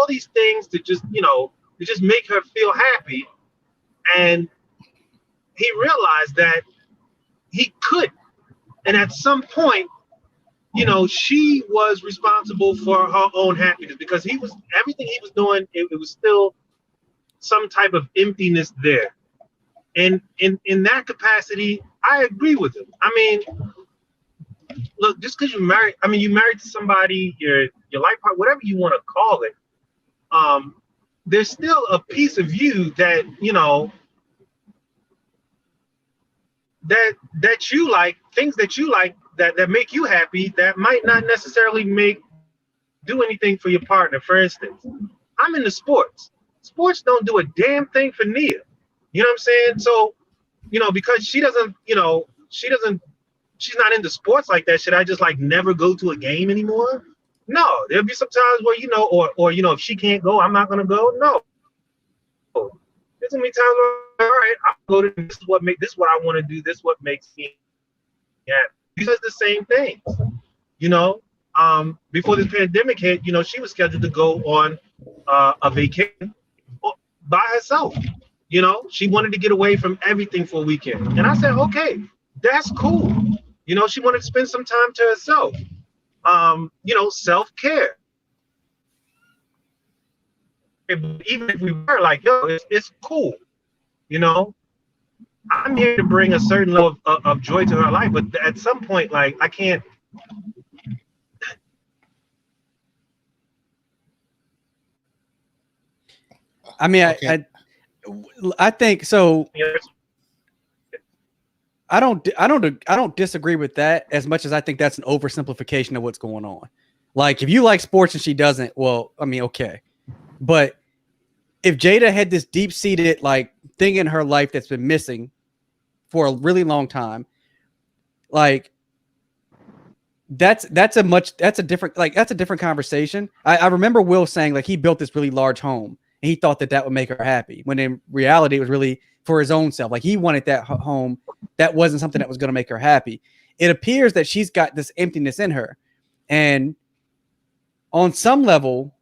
these things to just, to just make her feel happy. And he realized that he could. And at some point, she was responsible for her own happiness, because everything he was doing, it was still some type of emptiness there. And in that capacity, I agree with him. I mean, look, just because you married to somebody, your life partner, whatever you want to call it, there's still a piece of you that, that you like, things that you like, that make you happy, that might not necessarily do anything for your partner. For instance, I'm into sports. Sports don't do a damn thing for Nia. You know what I'm saying? So, because she's not into sports like that, should I just like never go to a game anymore? No, there'll be some times where, or if she can't go, I'm not gonna go. No. There's gonna be times where, all right, I'll go to this is what I want to do, this is what makes me happy. These are the same things. Before this pandemic hit, she was scheduled to go on a vacation by herself. She wanted to get away from everything for a weekend. And I said, okay, that's cool. She wanted to spend some time to herself. Self-care. Even if we were like, yo, it's cool. I'm here to bring a certain level of joy to her life. But at some point, like, I can't. I mean, okay. I think so. I don't disagree with that as much as I think that's an oversimplification of what's going on. Like, if you like sports and she doesn't, well, I mean, okay. But if Jada had this deep-seated like thing in her life that's been missing for a really long time, like that's a different conversation. I remember Will saying like he built this really large home and he thought that would make her happy, when in reality it was really for his own self. Like he wanted that home. That wasn't something that was going to make her happy. It appears that she's got this emptiness in her, and on some level,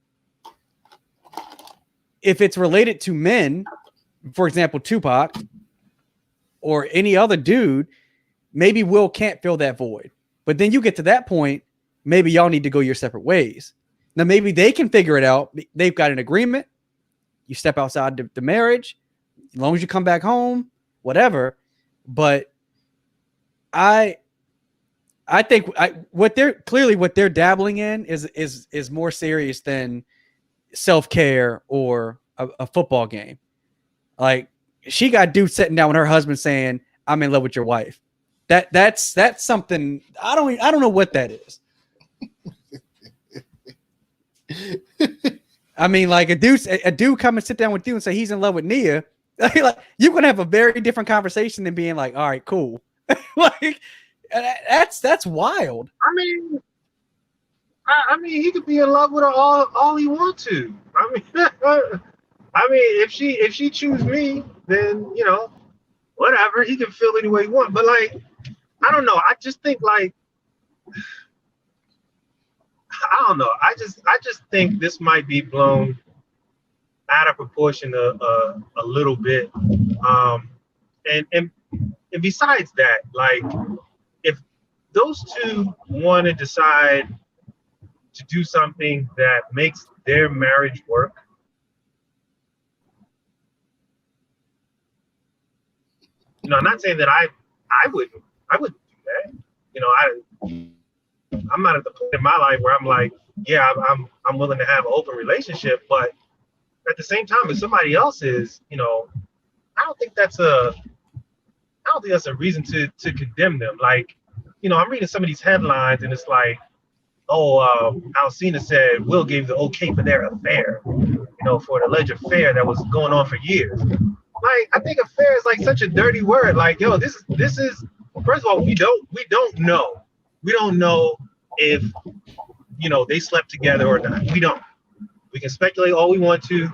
if it's related to men, for example, Tupac or any other dude, maybe Will can't fill that void. But then you get to that point, maybe y'all need to go your separate ways. Now, maybe they can figure it out. They've got an agreement. You step outside the marriage, as long as you come back home, whatever. But I think what they're dabbling in is more serious than self-care or a football game. Like, she got dudes sitting down with her husband saying, "I'm in love with your wife." That's something I don't know what that is. I mean, like a dude come and sit down with you and say he's in love with Nia. Like, you're gonna have a very different conversation than being like, "All right, cool." Like, that's wild. I mean, he could be in love with her all he wants to. I mean, if she choose me, then whatever, he can feel any way he wants. But like, I don't know. I just think like, I don't know. I just think this might be blown out of proportion a little bit. And besides that, like, if those two want to decide to do something that makes their marriage work, I'm not saying that I wouldn't do that. I'm not at the point in my life where I'm like, yeah, I'm willing to have an open relationship, but at the same time, if somebody else is, I don't think that's a reason to condemn them. Like, I'm reading some of these headlines and it's like, Alsina said Will gave the okay for their affair, for an alleged affair that was going on for years. Like, I think affair is like such a dirty word. Like, this is first of all, we don't know. We don't know if they slept together or not. We don't. We can speculate all we want to.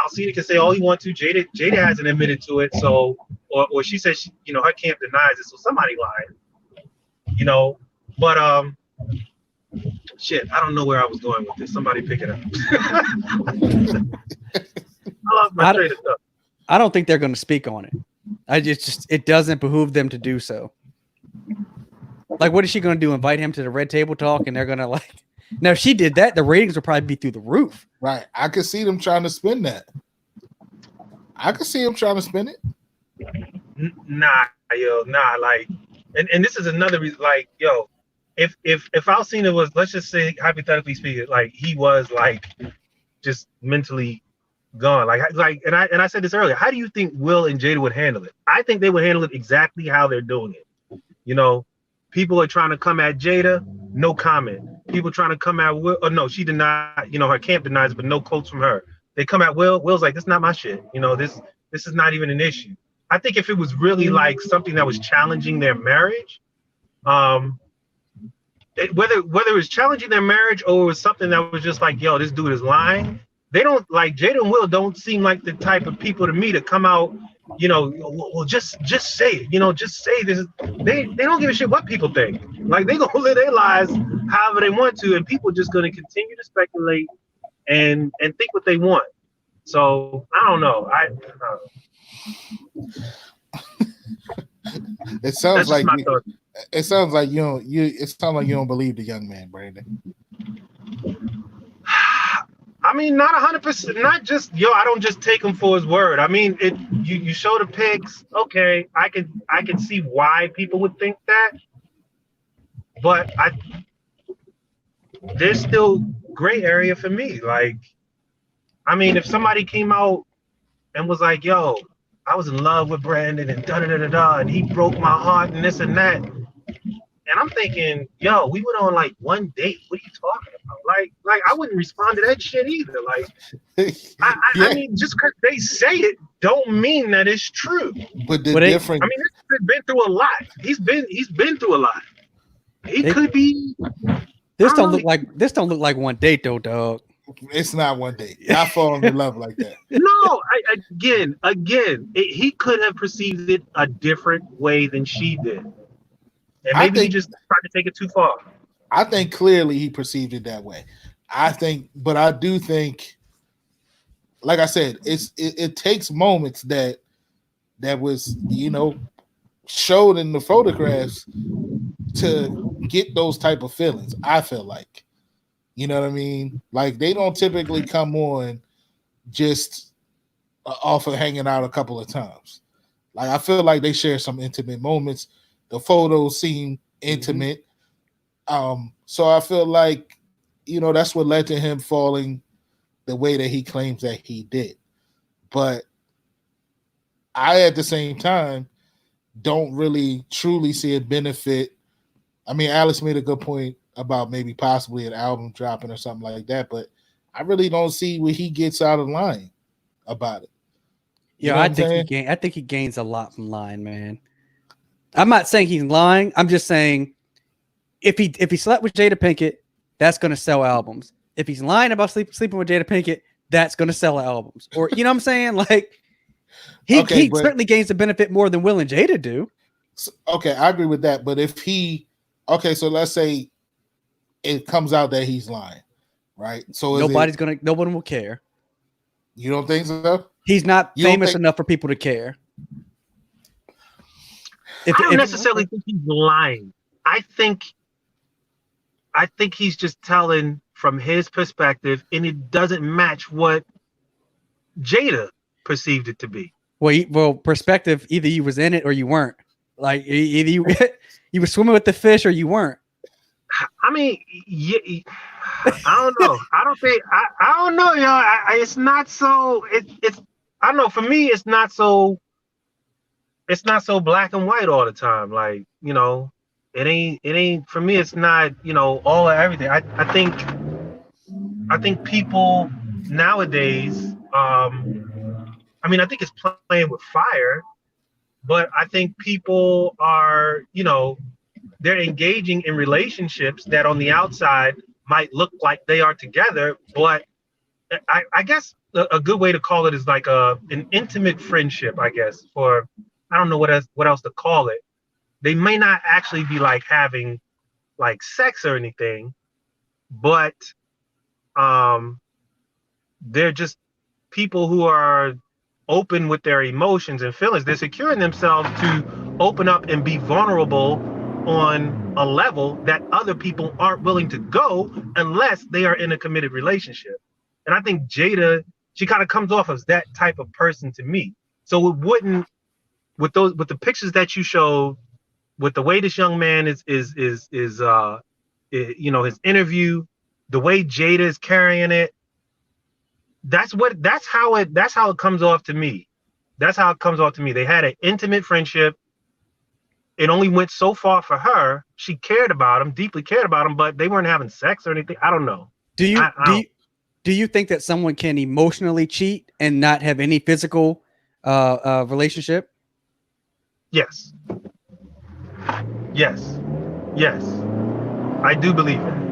Alsina can say all he wants to. Jada hasn't admitted to it, so or she says her camp denies it, so somebody lied. But shit, I don't know where I was going with this. Somebody pick it up. I lost my train of thought. I don't think they're going to speak on it. It doesn't behoove them to do so. Like, what is she going to do? Invite him to the red table talk, and they're going to like. Now, if she did that, the ratings would probably be through the roof. Right. I could see them trying to spin that. I could see them trying to spin it. Nah. Like, and this is another reason. Like, if Alsina was, let's just say, hypothetically speaking, like he was like just mentally gone. Like, and I said this earlier. How do you think Will and Jada would handle it? I think they would handle it exactly how they're doing it. People are trying to come at Jada, no comment. People trying to come at Will. Oh no, she denied. Her camp denies, but no quotes from her. They come at Will. Will's like, this is not my shit. This is not even an issue. I think if it was really like something that was challenging their marriage, whether it was challenging their marriage or it was something that was just like, this dude is lying. They don't like Jada and Will don't seem like the type of people to me to come out, well, just say it, just say this. They don't give a shit what people think. Like, they gonna live their lives however they want to, and people just gonna continue to speculate and think what they want. So I don't know. It sounds like you don't believe the young man, Brandon. I mean, not 100%. Not just I don't just take him for his word. I mean, you show the pics. Okay, I can see why people would think that, but there's still gray area for me. Like, I mean, if somebody came out and was like, "Yo, I was in love with Brandon and da-da-da-da-da, and he broke my heart and this and that," and I'm thinking, "Yo, we went on like one date. What are you talking about?" Like I wouldn't respond to that shit either. Like Yeah, I mean, just because they say it don't mean that it's true. but the But they difference. I mean, this has been through a lot. He's been through a lot. He could be. this I don't know. look like one date though, dog. It's not one day. Not falling in love like that. No, again, he could have perceived it a different way than she did, and I maybe he think just tried to take it too far. I think clearly he perceived it that way. But I do think, like I said, it takes moments that was showed in the photographs to get those type of feelings. I feel like, you know what I mean? Like they don't typically come on just off of hanging out a couple of times. Like I feel like they share some intimate moments. The photos seem intimate. So I feel like, that's what led to him falling the way that he claims that he did. But I, at the same time, don't really truly see a benefit. I mean, Alice made a good point about maybe possibly an album dropping or something like that, but I really don't see where he gets out of line about it. Yeah, I think he gains a lot from lying, man. I'm not saying he's lying. I'm just saying if he slept with Jada Pinkett, that's going to sell albums. If he's lying about sleeping with Jada Pinkett, that's going to sell albums. Or you know what I'm saying? Like he certainly gains the benefit more than Will and Jada do. Okay, I agree with that. But if so let's say it comes out that he's lying, right? So no one will care. You don't think so? He's not famous enough for people to care. I don't necessarily think he's lying. I think he's just telling from his perspective, and it doesn't match what Jada perceived it to be. Well, perspective. Either you was in it or you weren't. Like either you were swimming with the fish or you weren't. I mean, I don't know. I don't think. I don't know, y'all. It's not so. It's. I don't know. For me, it's not so. It's not so black and white all the time. Like it ain't. For me, it's not. All of everything. I think people nowadays. I mean, I think it's playing with fire, but I think people are. They're engaging in relationships that on the outside might look like they are together, but I guess a good way to call it is like an intimate friendship, I guess, for I don't know what else to call it. They may not actually be like having like sex or anything, but they're just people who are open with their emotions and feelings. They're securing themselves to open up and be vulnerable on a level that other people aren't willing to go unless they are in a committed relationship. And I think Jada, she kind of comes off as that type of person to me. So it wouldn't, with the pictures that you showed, with the way this young man is his interview, the way Jada is carrying it, that's how it comes off to me. That's how it comes off to me. They had an intimate friendship. It only went so far for her. She cared about him, deeply cared about him, but they weren't having sex or anything. I don't know. Do you think that someone can emotionally cheat and not have any physical relationship? Yes. Yes. Yes. I do believe that.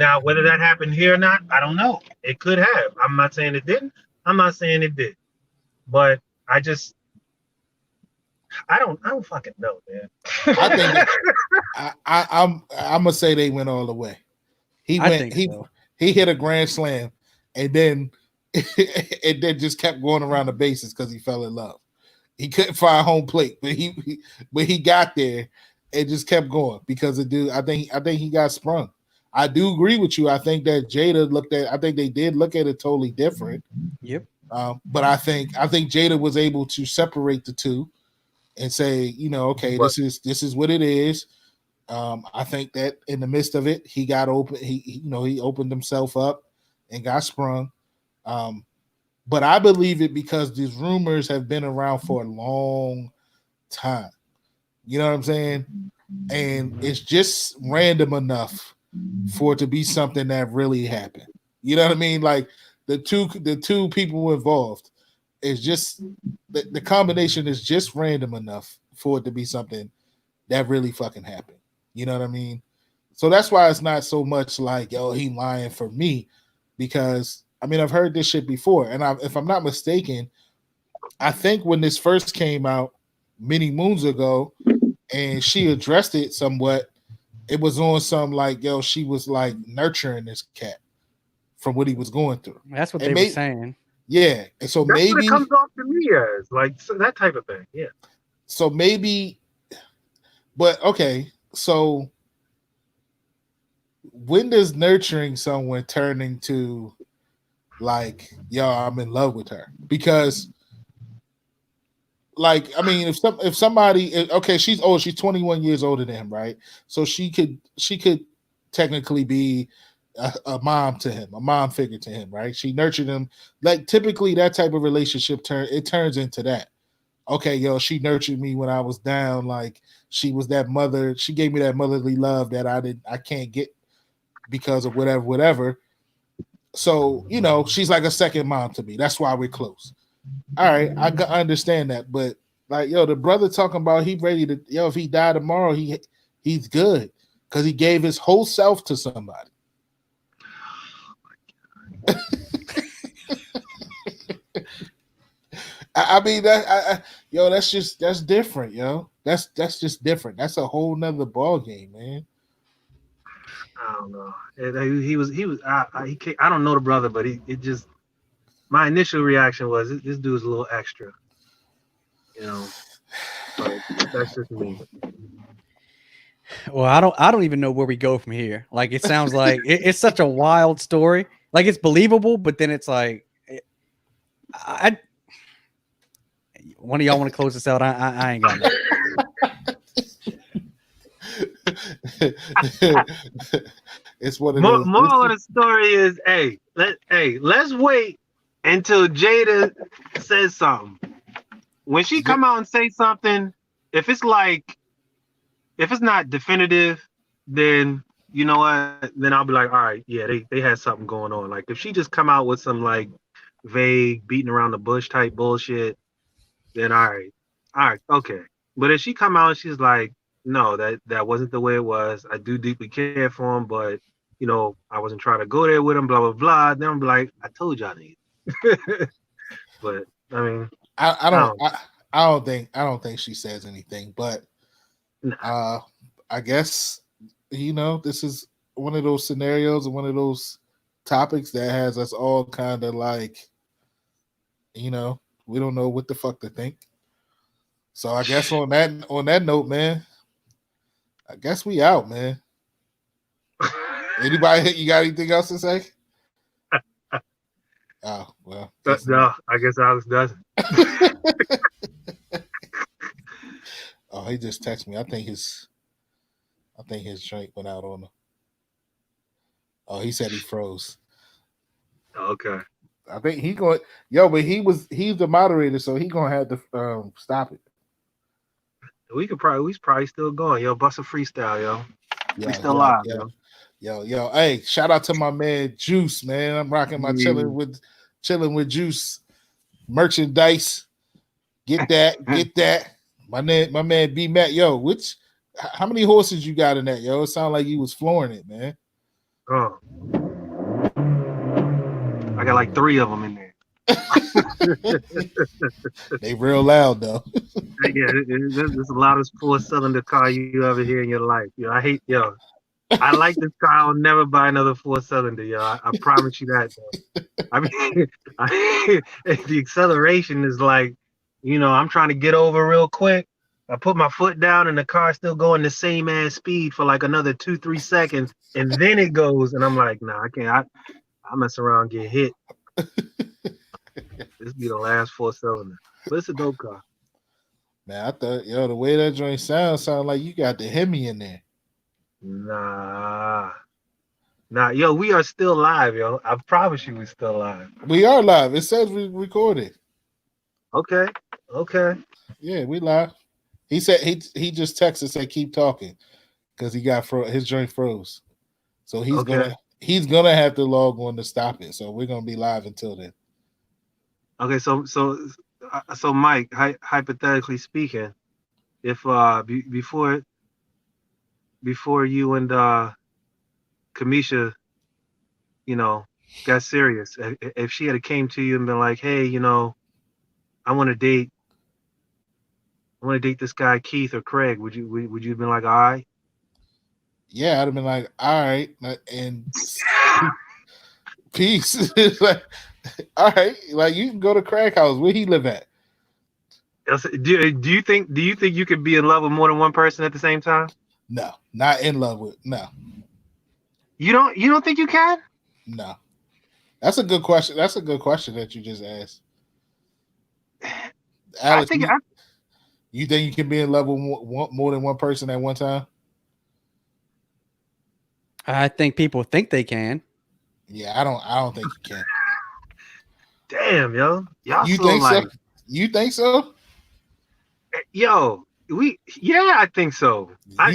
Now, whether that happened here or not, I don't know. It could have. I'm not saying it didn't. I'm not saying it did. But I don't fucking know, man. I think I'm gonna say they went all the way. He hit a grand slam and then just kept going around the bases because he fell in love. He couldn't find home plate, but he got there and just kept going because the dude. I think he got sprung. I do agree with you. I think that Jada I think they did look at it totally different. Yep. But I think Jada was able to separate the two and say, okay, this is what it is. I think that in the midst of it, he got open. He opened himself up and got sprung. But I believe it because these rumors have been around for a long time. You know what I'm saying? and it's just random enough for it to be something that really happened. You know what I mean? Like the two people involved is just the combination is just random enough for it to be something that really fucking happened. You know what I mean? So that's why it's not so much like, yo, he lying for me, because I mean I've heard this shit before, and if I'm not mistaken, I think when this first came out many moons ago, and she addressed it somewhat, it was on some like, yo, she was like nurturing this cat from what he was going through. That's what they were saying. Yeah, and so That's maybe what it comes off to me as, like, so that type of thing. Yeah. So maybe, but okay. So when does nurturing someone turn into like, yo, I'm in love with her? Because, like, I mean, if somebody, okay, she's 21 years older than him, right? So she could technically be a mom to him, a mom figure to him, right? She nurtured him. Like typically, that type of relationship turns into that. Okay, yo, she nurtured me when I was down. Like she was that mother. She gave me that motherly love that I can't get because of whatever. So, you know, she's like a second mom to me. That's why we're close. All right, I understand that, but like, yo, the brother talking about he ready to, yo, if he died tomorrow, he's good because he gave his whole self to somebody. I mean yo, that's different, yo. That's just different. That's a whole nother ball game, man. I don't know. I don't know the brother, but my initial reaction was this dude's a little extra, you know. But that's just me. Well, I don't even know where we go from here. Like it sounds like it's such a wild story. Like it's believable, but then it's like, one of y'all want to close this out? I ain't got it. It's one of those. Moral of the story is, let's wait until Jada says something. When she come out and say something, if it's not definitive, then you know what? Then I'll be like, all right, yeah, they had something going on. Like if she just come out with some like vague beating around the bush type bullshit, then all right, okay. But if she come out and she's like, no, that wasn't the way it was. I do deeply care for him, but you know, I wasn't trying to go there with him, blah blah blah. Then I'm like, I told y'all niggas. But I mean, I don't think she says anything, but I guess, you know, this is one of those scenarios and one of those topics that has us all kind of like, you know, we don't know what the fuck to think. So I guess on that note, man, I guess we out, man. Anybody, you got anything else to say? Oh, well. No, I guess Alex doesn't. Oh, he just texted me. I think his drink went out on him. Oh, he said he froze. Okay. I think he going, yo, but he's the moderator, so he gonna have to stop it. We's probably still going, yo. Bust a freestyle, yo. We still live, yo. Hey, shout out to my man Juice, man. I'm rocking my chilling with Juice merchandise. Get that. My man B Matt, yo. How many horses you got in that, yo? It sounded like you was flooring it, man. Oh, I got like 3 of them in there. They real loud though. Yeah, there's the loudest 4-cylinder car you ever hear in your life. Yo, I like this car. I'll never buy another 4-cylinder, yo. I promise you that, though. I mean, the acceleration is like, you know, I'm trying to get over real quick. I put my foot down and the car still going the same ass speed for like another 2-3 seconds, and then it goes, and I'm like, nah, I can't. I mess around and get hit. This be the last 4-cylinder, but it's a dope car. Man, I thought, yo, the way that joint sounds like you got the Hemi in there. Nah, yo, we are still live, yo. I promise you, we still live. We are live. It says we recorded. Okay. Yeah, we live. He said he just texted and said keep talking because he got his joint froze. So he's gonna have to log on to stop it. So we're gonna be live until then. Okay, so Mike, hypothetically speaking, if before you and Kamisha, got serious, if she had came to you and been like, hey, I want to date this guy Keith or Craig, would you have been like, all right? Yeah, I'd have been like, all right, and peace. Like, all right, like you can go to Craig house. Where he live at? Do you think you could be in love with more than one person at the same time? No, not in love with. No. You don't think you can? No. That's a good question. That's a good question that you just asked. Alex, you think you can be in love with more than one person at one time? I think people think they can. Yeah, I don't think you can. Damn, yo. Y'all you so think like so? You think so? Yo, I think so.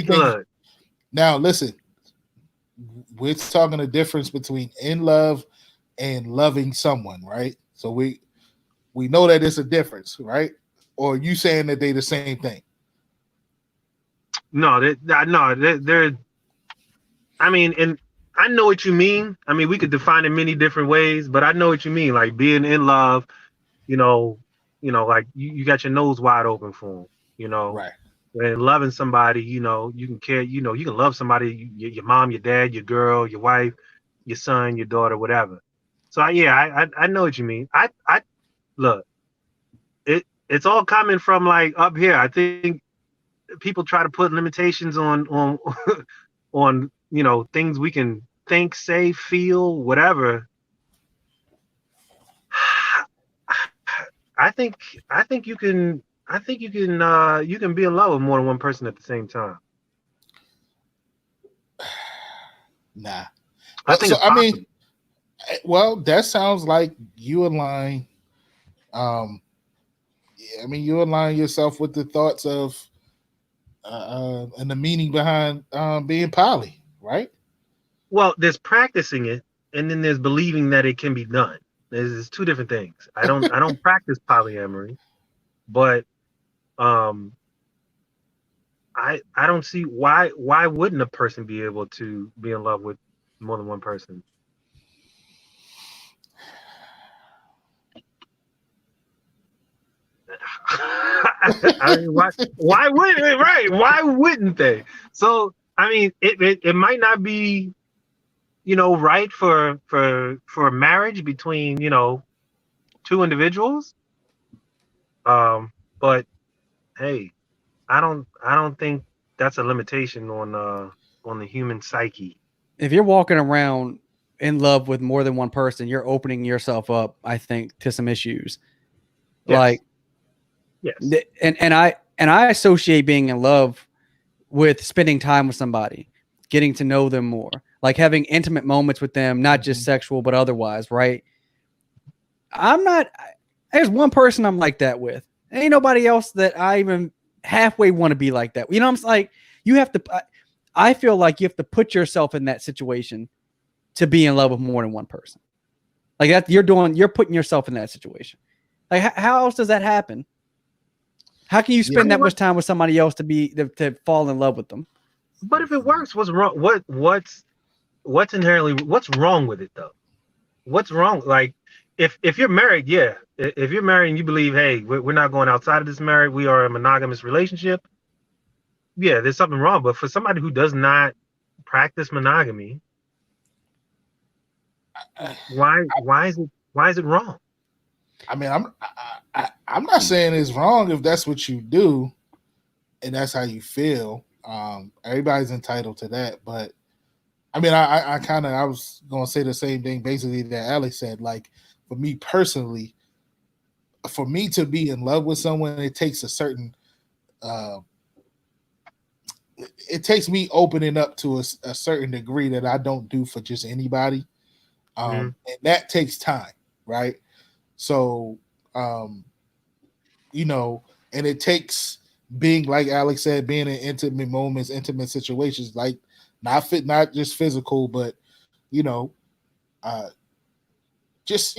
Look. Now listen, we're talking the difference between in love and loving someone, right? So we know that it's a difference, right? Or you saying that they the same thing? No, they're I mean, and I know what you mean. I mean, we could define it many different ways, but I know what you mean. Like being in love, like you got your nose wide open for them, Right. And loving somebody, you can care, you can love somebody, your mom, your dad, your girl, your wife, your son, your daughter, whatever. So I know what you mean. I look, it's all coming from like up here. I think people try to put limitations on on things we can think, say, feel, whatever. I think you can you can be in love with more than one person at the same time. Nah. I think I mean, well, that sounds like you align. You align yourself with the thoughts of and the meaning behind being poly, right? Well, there's practicing it, and then there's believing that it can be done. There's two different things. I don't practice polyamory, but I don't see why wouldn't a person be able to be in love with more than one person? I mean, why wouldn't right? Why wouldn't they? So I mean, it might not be, right for a marriage between two individuals. But hey, I don't think that's a limitation on the human psyche. If you're walking around in love with more than one person, you're opening yourself up, I think, to some issues. Yes. Like, yes, and I associate being in love with spending time with somebody, getting to know them more, like having intimate moments with them, not just sexual, but otherwise, right? There's one person I'm like that with. Ain't nobody else that I even halfway want to be like that. You know what I'm like? You have to, I feel like you have to put yourself in that situation to be in love with more than one person. Like that, you're putting yourself in that situation. Like how else does that happen? How can you spend that much time with somebody else to fall in love with them? But if it works, what's wrong? What's inherently what's wrong with it though? What's wrong? Like if you're married, yeah. If you're married and you believe, hey, we're not going outside of this marriage, we are a monogamous relationship. Yeah, there's something wrong. But for somebody who does not practice monogamy, why is it wrong? I mean, I'm not saying it's wrong if that's what you do and that's how you feel. Everybody's entitled to that, but I mean, I was gonna say the same thing basically that Alex said. Like for me personally, for me to be in love with someone, it takes a certain it takes me opening up to a certain degree that I don't do for just anybody. And that takes time, right? So, and it takes being, like Alex said, being in intimate moments, intimate situations, like not just physical, but you know, uh, just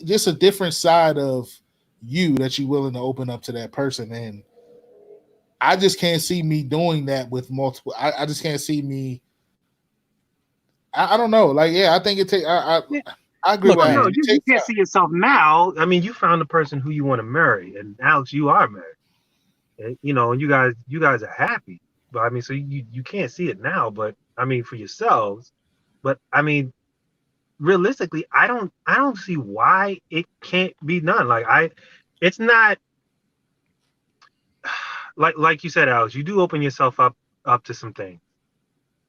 just a different side of you that you're willing to open up to that person. And I just can't see me doing that with multiple. I just can't see me. I don't know. Like, yeah, I think it takes. I agree Look, with man, No, Alex. It you takes can't time. see yourself now. I mean, you found the person who you want to marry, and Alex, you are married. And, and you guys are happy. But I mean, so you can't see it now. But I mean, for yourselves. But I mean, realistically, I don't see why it can't be done. It's not like you said, Alex. You do open yourself up to some things.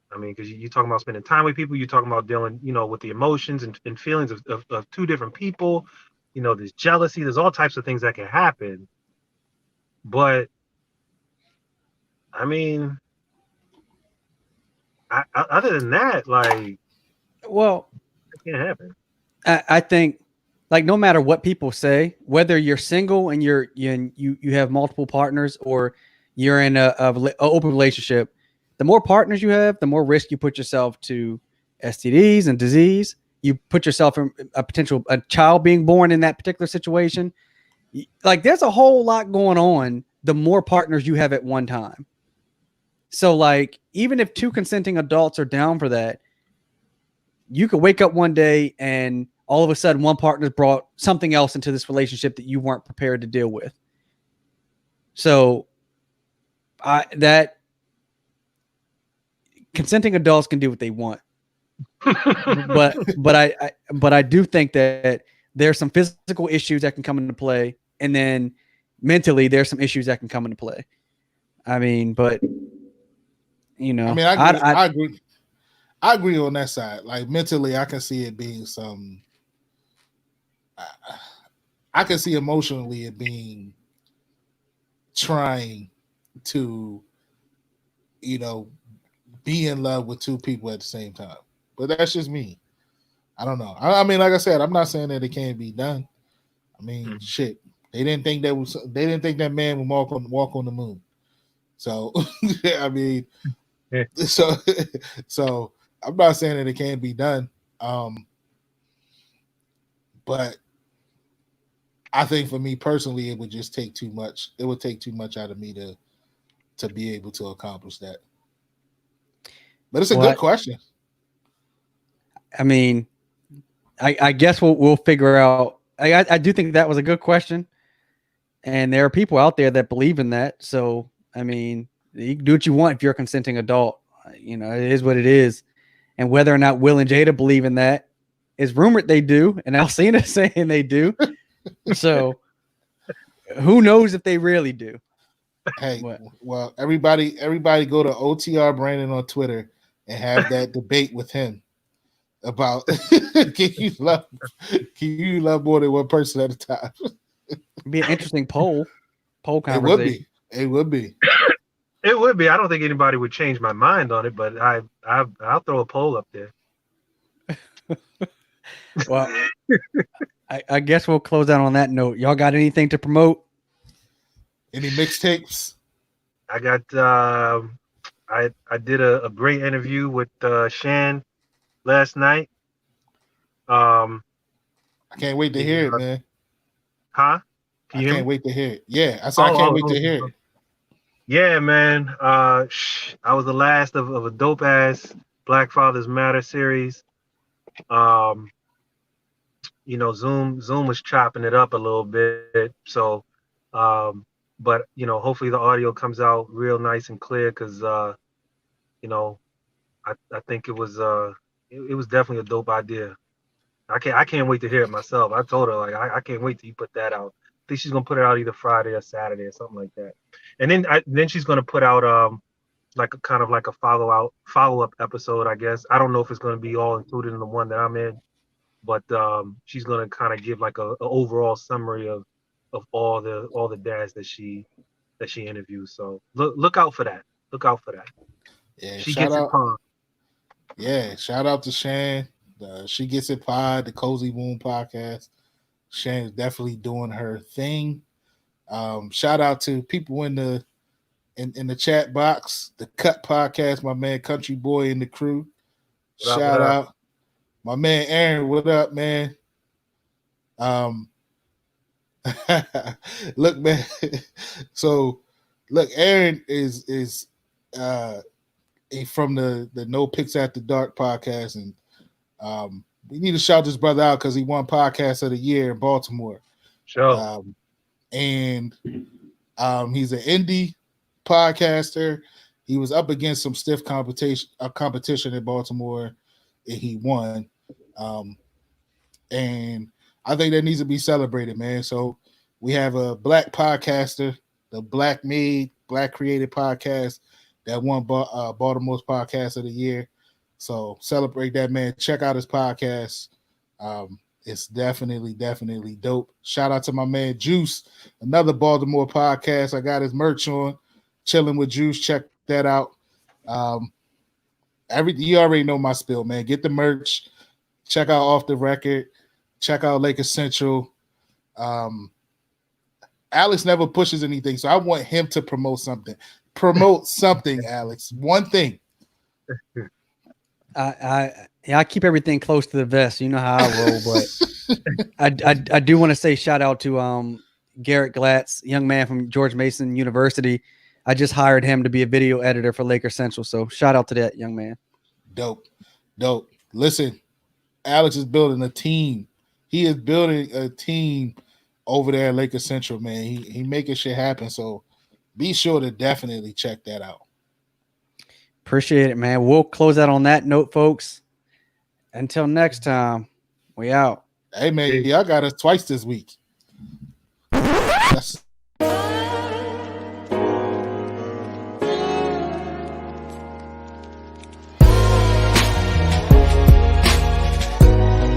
I mean, because you're talking about spending time with people, you're talking about dealing, with the emotions and feelings of two different people. There's jealousy, there's all types of things that can happen. But I mean, other than that, like, well, it can't happen. I think like no matter what people say, whether you're single and you have multiple partners or you're in a open relationship, the more partners you have, the more risk you put yourself to STDs and disease. You put yourself in a child being born in that particular situation. Like there's a whole lot going on. The more partners you have at one time. So like even if two consenting adults are down for that, you could wake up one day and all of a sudden one partner's brought something else into this relationship that you weren't prepared to deal with. So that consenting adults can do what they want. but I do think that there's some physical issues that can come into play, and then mentally there's some issues that can come into play. I mean, but I mean, I agree on that side. Like mentally, I can see it being some. I can see emotionally it being trying to, be in love with two people at the same time. But that's just me. I don't know. I mean, like I said, I'm not saying that it can't be done. I mean, shit. They didn't think that man would walk on the moon. So I mean, so so I'm not saying that it can't be done. But I think for me personally, it would just take too much. It would take too much out of me to be able to accomplish that. But it's a good question. I mean, I guess we'll figure out. I do think that was a good question, and there are people out there that believe in that. So I mean, you can do what you want if you're a consenting adult. It is what it is, and whether or not Will and Jada believe in that is rumored they do, and Alsina saying they do. So who knows if they really do? Hey, well, everybody go to OTR Brandon on Twitter and have that debate with him about can you love more than one person at a time? It'd be an interesting poll conversation. It would be. It would be. I don't think anybody would change my mind on it, but I'll throw a poll up there. Well, I guess we'll close out on that note. Y'all got anything to promote? Any mixtapes? I got I did a great interview with Shan last night. I can't wait to hear it, man. Huh? I can't wait to hear it. Yeah, I said I can't wait to hear it. Yeah, man. I was the last of a dope ass Black Fathers Matter series. Zoom was chopping it up a little bit. So, but hopefully the audio comes out real nice and clear because I think it was definitely a dope idea. I can't wait to hear it myself. I told her like I can't wait till you put that out. I think she's gonna put it out either Friday or Saturday or something like that. And then she's gonna put out like a kind of like a follow up episode, I guess. I don't know if it's gonna be all included in the one that I'm in, but she's gonna kind of give like a overall summary of all the dads that she interviews. So look out for that. Look out for that. Yeah, she gets it on. Yeah, shout out to Shan. She Gets It Pod, the Cozy Womb podcast. Shan is definitely doing her thing. Shout out to people in the chat box, the Cut Podcast, my man Country Boy and the crew. Shout out. My man Aaron, what up, man? Look, man. So look, Aaron is from the No Picks After Dark podcast, and we need to shout this brother out because he won Podcast of the Year in Baltimore. Sure. And he's an indie podcaster. He was up against some stiff competition in Baltimore, and he won. And I think that needs to be celebrated, man. So we have a black podcaster, the Black Made, Black Created podcast that won Baltimore's Podcast of the Year. So celebrate that, man. Check out his podcast. It's definitely dope. Shout out to my man Juice, another Baltimore podcast. I got his merch on. Chilling with Juice. Check that out. You already know my spiel, man. Get the merch. Check out Off the Record. Check out Lakers Central. Alex never pushes anything, so I want him to promote something. Promote something, Alex. One thing. I keep everything close to the vest. You know how I roll, but I do want to say shout out to Garrett Glatz, young man from George Mason University. I just hired him to be a video editor for Lakers Central. So shout out to that young man. Dope. Listen, Alex is building a team. He is building a team over there at Lakers Central, man. He making shit happen. So be sure to definitely check that out. Appreciate it, man. We'll close out on that note, folks. Until next time, we out. Hey, man, y'all got us twice this week. That's